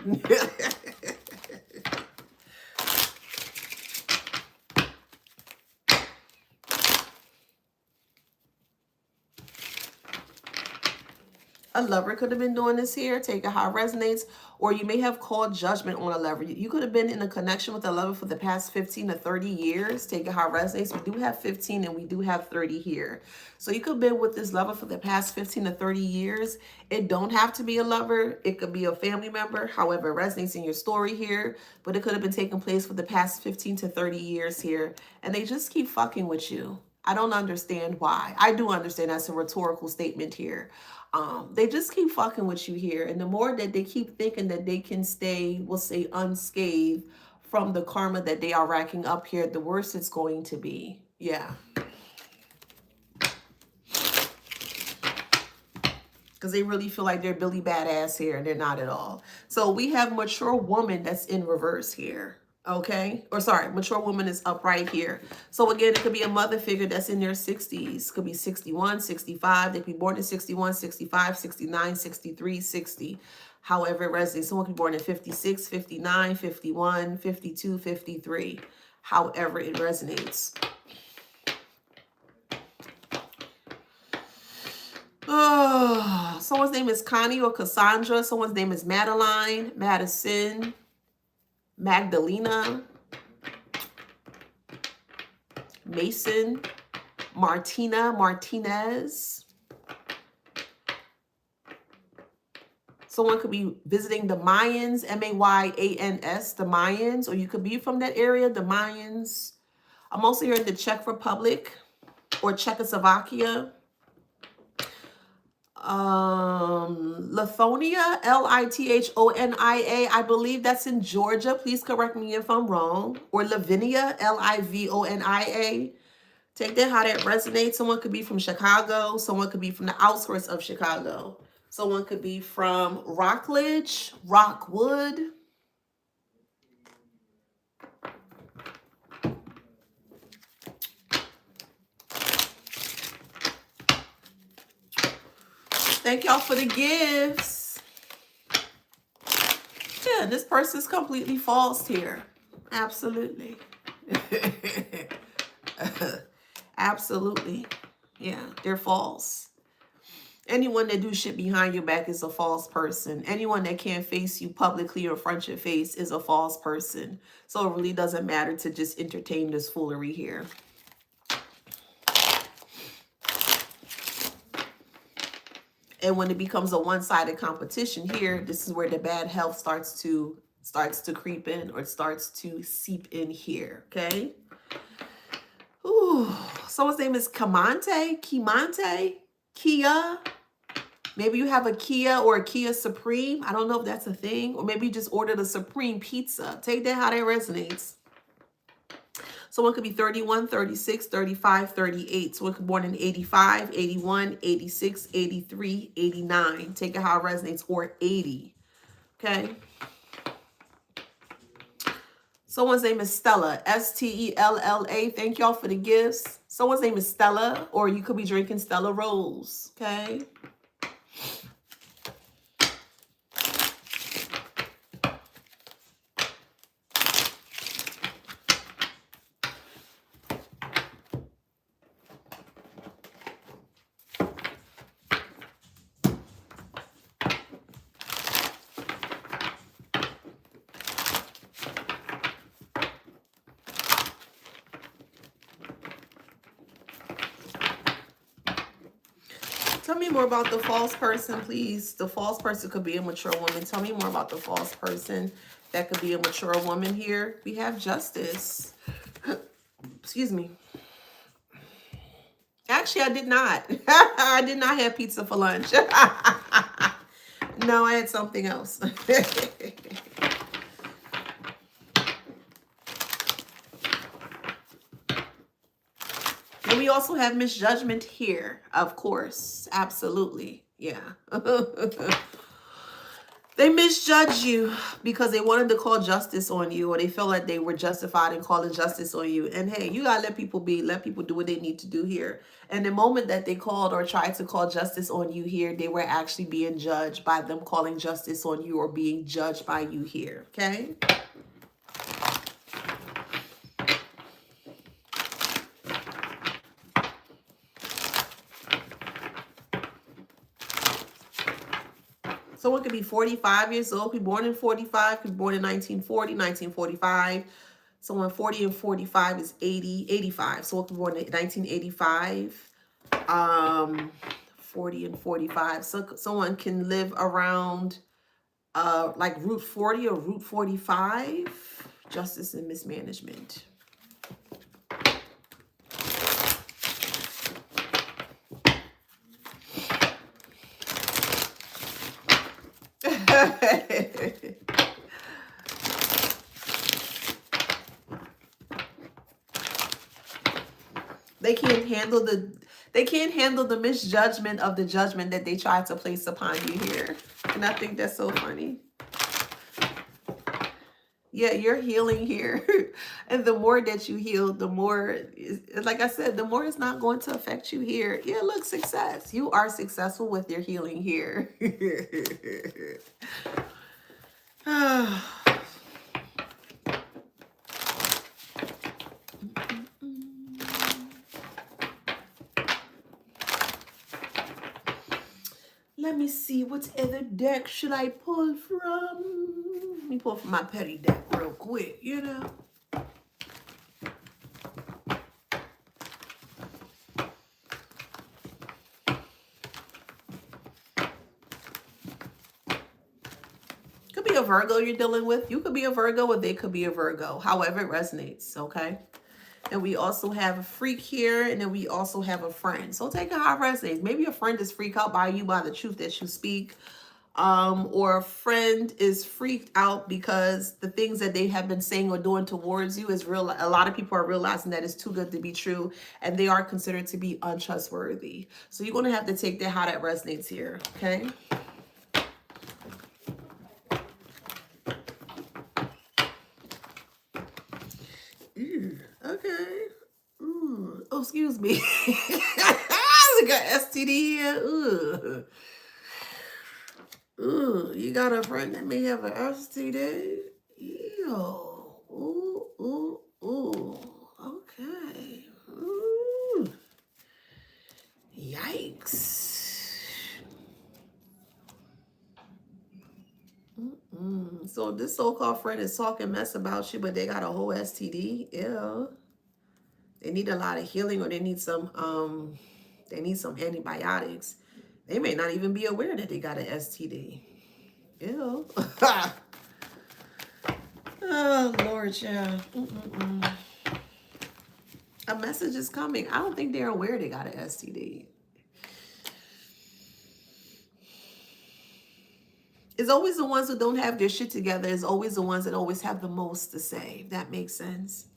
A lover could have been doing this here. Take it how it resonates. Or you may have called judgment on a lover. You could have been in a connection with a lover for the past 15 to 30 years. Take it how it resonates. We do have 15 and we do have 30 here. So you could have been with this lover for the past 15 to 30 years. It don't have to be a lover. It could be a family member. However, it resonates in your story here. But it could have been taking place for the past 15 to 30 years here. And they just keep fucking with you. I don't understand why. I do understand that's a rhetorical statement here. They just keep fucking with you here. And the more that they keep thinking that they can stay, we'll say, unscathed from the karma that they are racking up here, the worse it's going to be. Yeah. Because they really feel like they're Billy Badass here, and they're not at all. So we have mature woman that's in reverse here. Okay, or sorry, mature woman is upright here. So again, it could be a mother figure that's in their 60s. Could be 61, 65. They could be born in 61, 65, 69, 63, 60. However it resonates. Someone could be born in 56, 59, 51, 52, 53. However it resonates. Oh, someone's name is Connie or Cassandra. Someone's name is Madeline, Madison, Magdalena, Mason, Martina, Martinez. Someone could be visiting the Mayans, M-A-Y-A-N-S, the Mayans, or you could be from that area, the Mayans. I'm also here in the Czech Republic or Czechoslovakia. Lithonia, Lithonia, I believe that's in Georgia. Please correct me if I'm wrong. Or Lavinia, Livonia. Take that how that resonates. Someone could be from Chicago. Someone could be from the outskirts of Chicago. Someone could be from Rockledge, Rockwood. Thank y'all for the gifts. Yeah, this person's completely false here. Absolutely. Absolutely. Yeah, they're false. Anyone that do shit behind your back is a false person. Anyone that can't face you publicly or front your face is a false person. So it really doesn't matter to just entertain this foolery here. And when it becomes a one-sided competition here, this is where the bad health starts to creep in, or starts to seep in here, okay? Ooh, someone's name is Kimante, Kia. Maybe you have a Kia or a Kia Supreme. I don't know if that's a thing. Or maybe you just ordered a Supreme pizza. Take that how that resonates. Someone could be 31, 36, 35, 38. Someone could be born in 85, 81, 86, 83, 89. Take it how it resonates, or 80. Okay. Someone's name is Stella, Stella. Thank y'all for the gifts. Someone's name is Stella, or you could be drinking Stella Rose. Okay. Tell me more about the false person, please. The false person could be a mature woman. Tell me more about the false person. That could be a mature woman here. We have justice. Excuse me. Actually, I did not. I did not have pizza for lunch. No, I had something else. And we also have misjudgment here, of course. Absolutely. Yeah. They misjudged you because they wanted to call justice on you, or they felt like they were justified in calling justice on you. And hey, you gotta let people be, let people do what they need to do here. And the moment that they called or tried to call justice on you here, they were actually being judged by them calling justice on you, or being judged by you here. Okay. Someone could be 45 years old, could be born in 45, could be born in 1940, 1945. Someone 40 and 45 is 80, 85. Someone could be born in 1985. 40 and 45. So someone can live around like Route 40 or Route 45. Justice and mismanagement. They can't handle the misjudgment of the judgment that they tried to place upon you here. And I think that's so funny. Yeah, you're healing here. And the more that you heal, the more, like I said, the more it's not going to affect you here. Yeah, look, success. You are successful with your healing here. Let me see, what other deck should I pull from? Let me pull from my petty deck real quick, you know. Could be a Virgo you're dealing with. You could be a Virgo, or they could be a Virgo. However it resonates, okay? And we also have a freak here, and then we also have a friend. So take it how it resonates. Maybe a friend is freaked out by you, by the truth that you speak. Or a friend is freaked out because the things that they have been saying or doing towards you is real. A lot of people are realizing that it's too good to be true, and they are considered to be untrustworthy. So you're going to have to take that how that resonates here, okay? Okay. Ooh. Oh, excuse me. I got STD here. Ooh. Ooh, you got a friend that may have an STD? Ew. Ooh, ooh, ooh. Okay. Ooh. Yikes. So this so-called friend is talking mess about you, but they got a whole STD. Ew. They need a lot of healing, or they need some antibiotics. They may not even be aware that they got an STD. Ew. Oh, Lord, yeah. A message is coming. I don't think they're aware they got an STD. It's always the ones who don't have their shit together. It's always the ones that always have the most to say. If that makes sense.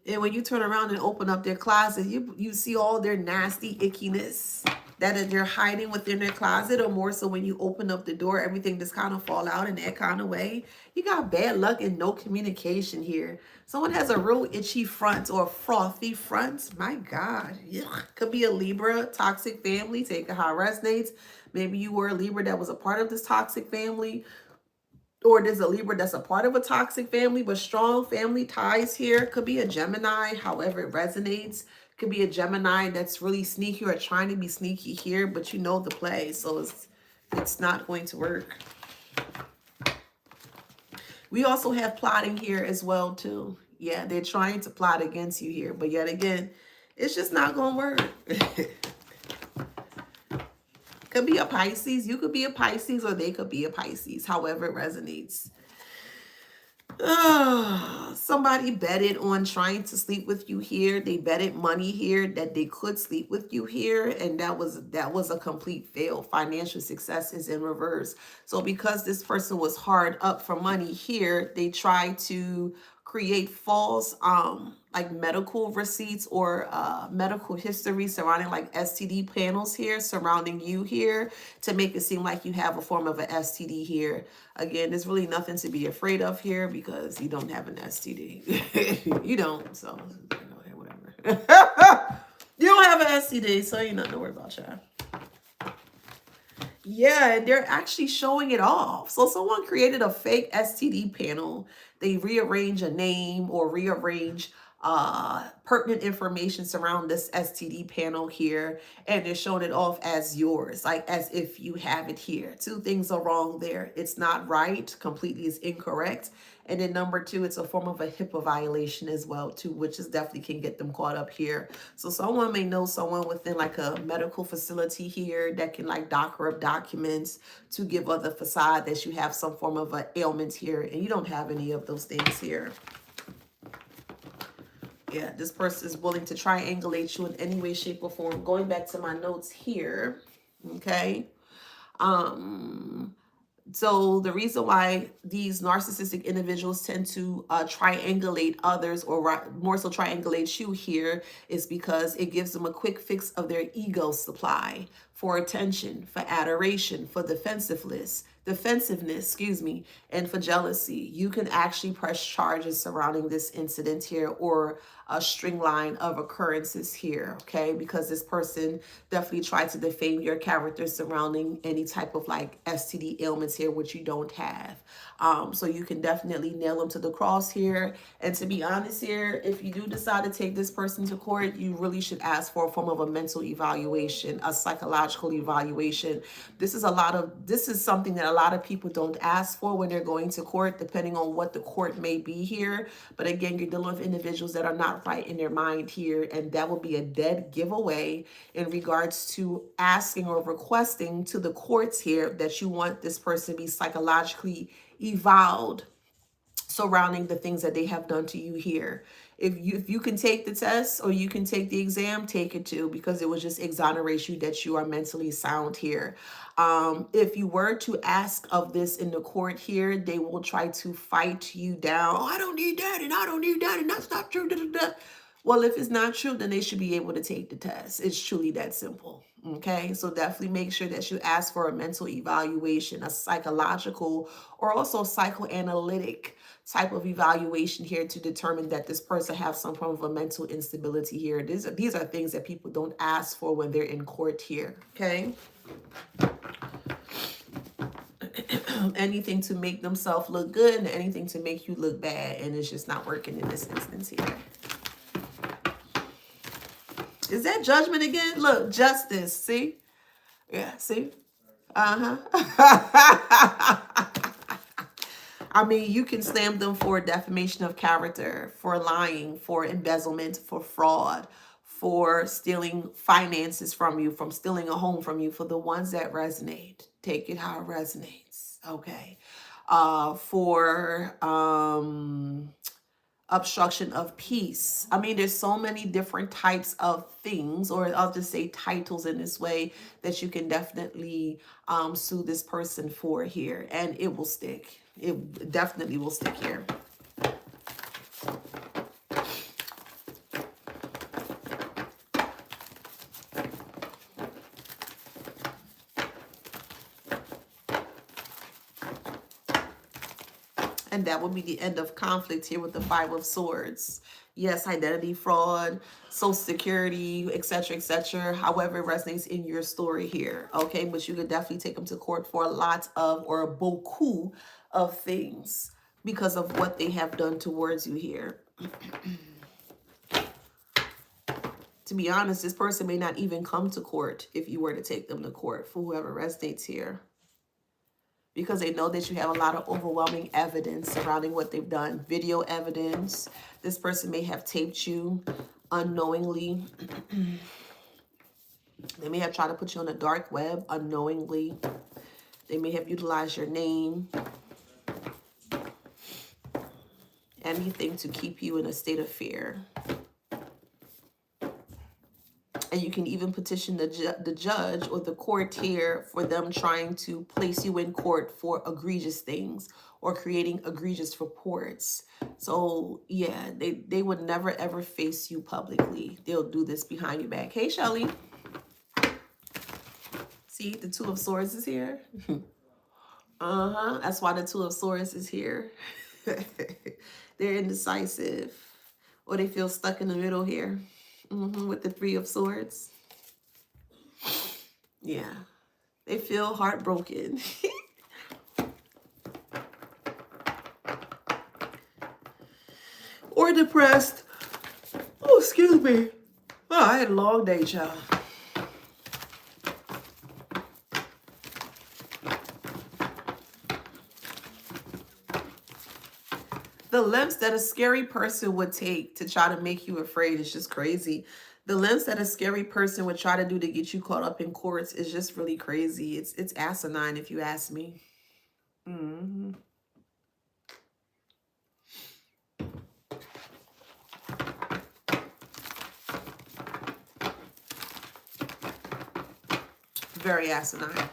And when you turn around and open up their closet, you see all their nasty ickiness that they're hiding within their closet, or more so when you open up the door, everything just kind of fall out in that kind of way. You got bad luck and no communication here. Someone has a real itchy front or a frothy front. My God. Yuck. Could be a Libra, toxic family. Take it how it resonates. Maybe you were a Libra that was a part of this toxic family. Or there's a Libra that's a part of a toxic family, but strong family ties here. Could be a Gemini, however it resonates. Could be a Gemini that's really sneaky or trying to be sneaky here, but you know the play, so it's not going to work. We also have plotting here as well, too. Yeah, they're trying to plot against you here, but yet again, it's just not going to work. Could be a Pisces. You could be a Pisces, or they could be a Pisces, however it resonates. Somebody betted on trying to sleep with you here. They betted money here that they could sleep with you here, and that was a complete fail. Financial success is in reverse. So because this person was hard up for money here, they tried to create false like medical receipts or medical history surrounding like STD panels here surrounding you here to make it seem like you have a form of an STD here. Again, there's really nothing to be afraid of here because you don't have an STD. You don't, so whatever. You don't have an STD, so you're not to worry about y'all. Yeah, and they're actually showing it off. So someone created a fake STD panel. They rearrange a name or rearrange pertinent information surround this STD panel here, and they're showing it off as yours, like as if you have it here. Two things are wrong there. It's not right, completely is incorrect. And then number two, it's a form of a HIPAA violation as well too, which is definitely can get them caught up here. So someone may know someone within like a medical facility here that can like doctor up documents to give other facade that you have some form of an ailment here, and you don't have any of those things here. Yeah, this person is willing to triangulate you in any way, shape, or form. Going back to my notes here, okay? So the reason why these narcissistic individuals tend to triangulate others, or more so triangulate you here, is because it gives them a quick fix of their ego supply for attention, for adoration, for defensiveness, and for jealousy. You can actually press charges surrounding this incident here, or a string line of occurrences here, okay? Because this person definitely tried to defame your character surrounding any type of like STD ailments here, which you don't have. So you can definitely nail them to the cross here. And to be honest here, if you do decide to take this person to court, you really should ask for a form of a mental evaluation, a psychological evaluation. This is something that a lot of people don't ask for when they're going to court, depending on what the court may be here. But again, you're dealing with individuals that are not right in their mind here, and that will be a dead giveaway in regards to asking or requesting to the courts here that you want this person to be psychologically evaluated surrounding the things that they have done to you here. If you can take the test or you can take the exam, take it too, because it will just exonerate you that you are mentally sound here. If you were to ask of this in the court here, they will try to fight you down. Oh, I don't need that, and I don't need that, and that's not true. Da, da, da. Well, if it's not true, then they should be able to take the test. It's truly that simple. Okay, so definitely make sure that you ask for a mental evaluation, a psychological or also psychoanalytic type of evaluation here to determine that this person has some form of a mental instability here. These are things that people don't ask for when they're in court here. Okay. Anything to make themselves look good and anything to make you look bad, and it's just not working in this instance here. Is that judgment again? Look, justice. See? Yeah, see? I mean, you can slam them for defamation of character, for lying, for embezzlement, for fraud, for stealing finances from you, from stealing a home from you, for the ones that resonate. Take it how it resonates. Okay. For obstruction of peace. I mean, there's so many different types of things, or I'll just say titles in this way, that you can definitely sue this person for here, and it will stick. It definitely will stick here. And that would be the end of conflict here with the Five of Swords. Yes, identity fraud, social security, etc., however it resonates in your story here. Okay, but you could definitely take them to court for a lot of, or a beaucoup of things because of what they have done towards you here. To be honest, this person may not even come to court if you were to take them to court, for whoever resonates here, because they know that you have a lot of overwhelming evidence surrounding what they've done. Video evidence. This person may have taped you unknowingly. They may have tried to put you on the dark web unknowingly. They may have utilized your name. Anything to keep you in a state of fear. And you can even petition the judge or the court here for them trying to place you in court for egregious things or creating egregious reports. So yeah, they would never ever face you publicly. They'll do this behind your back. Hey, Shelly. See, the Two of Swords is here. That's why the Two of Swords is here. They're indecisive, or they feel stuck in the middle here. With the Three of Swords. Yeah. They feel heartbroken. Or depressed. Oh, excuse me. Oh, I had a long day, child. The lengths that a scary person would take to try to make you afraid is just crazy. The lengths that a scary person would try to do to get you caught up in courts is just really crazy. It's asinine, if you ask me. Very asinine.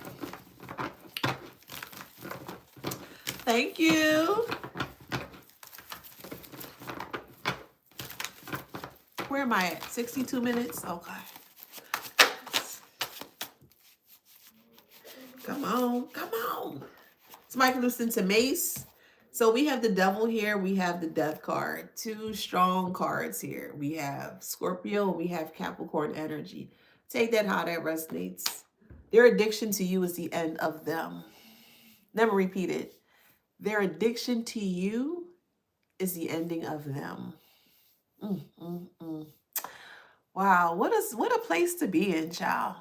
Thank you. Where am I at? 62 minutes? Okay. Come on. Come on. Somebody can listen to Mace. So we have the Devil here. We have the Death card. Two strong cards here. We have Scorpio. We have Capricorn energy. Take that how that resonates. Their addiction to you is the end of them. Never repeat it. Their addiction to you is the ending of them. Wow, what a place to be in, child.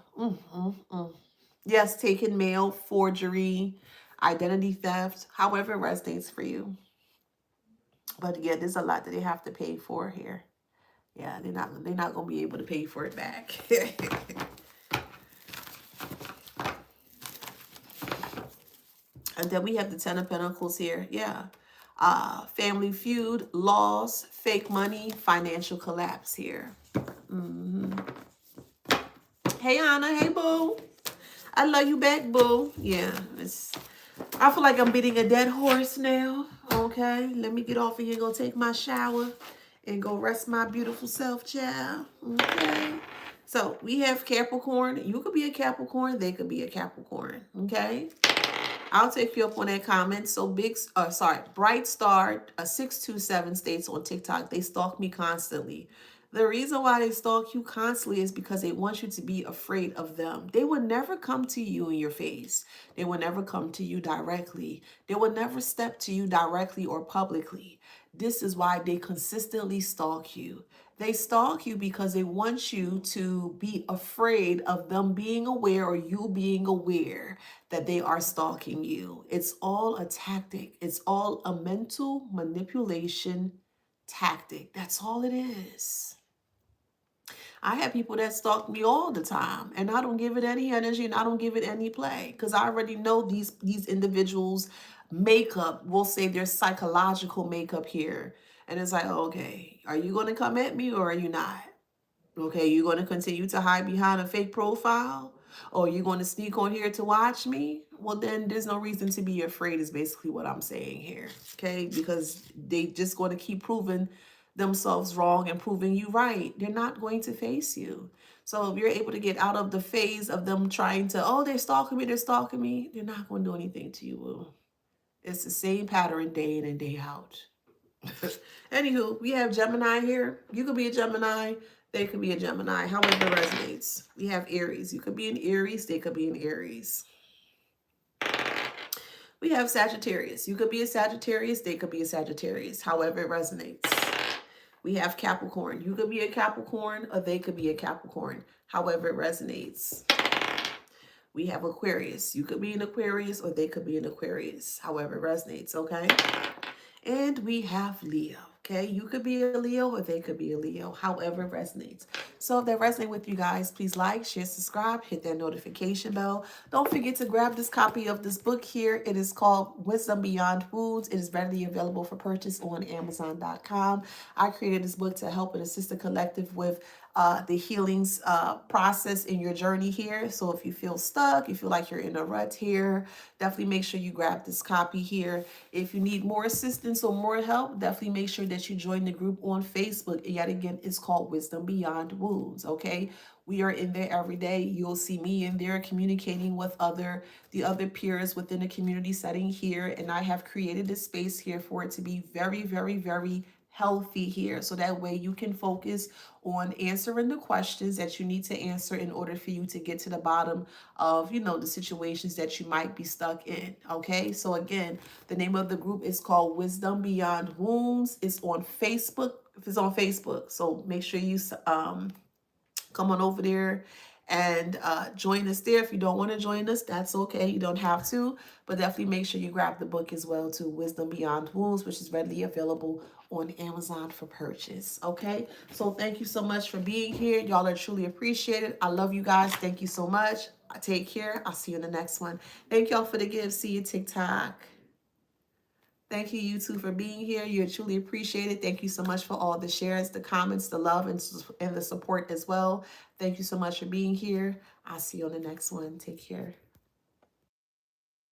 Yes, taking mail, forgery, identity theft, however it resonates for you. But yeah, there's a lot that they have to pay for here. Yeah, they're not gonna be able to pay for it back. And then we have the Ten of Pentacles here. Yeah. Family feud, loss, fake money, financial collapse here. Hey, Anna. Hey, boo. I love you back, boo. Yeah. I feel like I'm beating a dead horse now. Okay. Let me get off of here and go take my shower and go rest my beautiful self, child. Okay. So we have Capricorn. You could be a Capricorn. They could be a Capricorn. Okay. I'll take you up on that comment. So Bright Star 627 states on TikTok, they stalk me constantly. The reason why they stalk you constantly is because they want you to be afraid of them. They would never come to you in your face. They would never come to you directly. They would never step to you directly or publicly. This is why they consistently stalk you. They stalk you because they want you to be afraid of them being aware or you being aware that they are stalking you. It's all a tactic. It's all a mental manipulation tactic. That's all it is. I have people that stalk me all the time, and I don't give it any energy and I don't give it any play because I already know these individuals' makeup. We'll say their psychological makeup here. And it's like, okay, are you going to come at me or are you not? Okay, you going to continue to hide behind a fake profile? Or are you going to sneak on here to watch me? Well, then there's no reason to be afraid is basically what I'm saying here. Okay, because they just going to keep proving themselves wrong and proving you right. They're not going to face you. So if you're able to get out of the phase of them trying to, oh, they're stalking me, they're not going to do anything to you. It's the same pattern day in and day out. Anywho, we have Gemini here. You could be a Gemini. They could be a Gemini. However it resonates. We have Aries. You could be an Aries. They could be an Aries. We have Sagittarius. You could be a Sagittarius. They could be a Sagittarius. However it resonates. We have Capricorn. You could be a Capricorn or they could be a Capricorn. However it resonates. We have Aquarius. You could be an Aquarius or they could be an Aquarius. However it resonates, okay? And we have Leo, okay? You could be a Leo or they could be a Leo, however it resonates. So if that resonates with you guys, please like, share, subscribe, hit that notification bell. Don't forget to grab this copy of this book here. It is called Wisdom Beyond Wounds. It is readily available for purchase on Amazon.com. I created this book to help and assist the collective with the healings process in your journey here. So if you feel stuck, you feel like you're in a rut here, definitely make sure you grab this copy here. If you need more assistance or more help, definitely make sure that you join the group on Facebook. And yet again, it's called Wisdom Beyond Wounds, okay? We are in there every day. You'll see me in there communicating with the other peers within the community setting here. And I have created a space here for it to be very, very, very healthy here. So that way you can focus on answering the questions that you need to answer in order for you to get to the bottom of, the situations that you might be stuck in. Okay. So again, the name of the group is called Wisdom Beyond Wounds. It's on Facebook. If it's on Facebook. So make sure you, come on over there and join us there. If you don't want to join us, that's okay. You don't have to, but definitely make sure you grab the book as well too, Wisdom Beyond Wounds, which is readily available on Amazon for purchase. Okay, so thank you so much for being here. Y'all are truly appreciated. I love you guys. Thank you so much. Take care. I'll see you in the next one. Thank y'all for the gift. See you TikTok. Thank you, you two, for being here. You're truly appreciated. Thank you so much for all the shares, the comments, the love, and the support as well. Thank you so much for being here. I'll see you on the next one. Take care.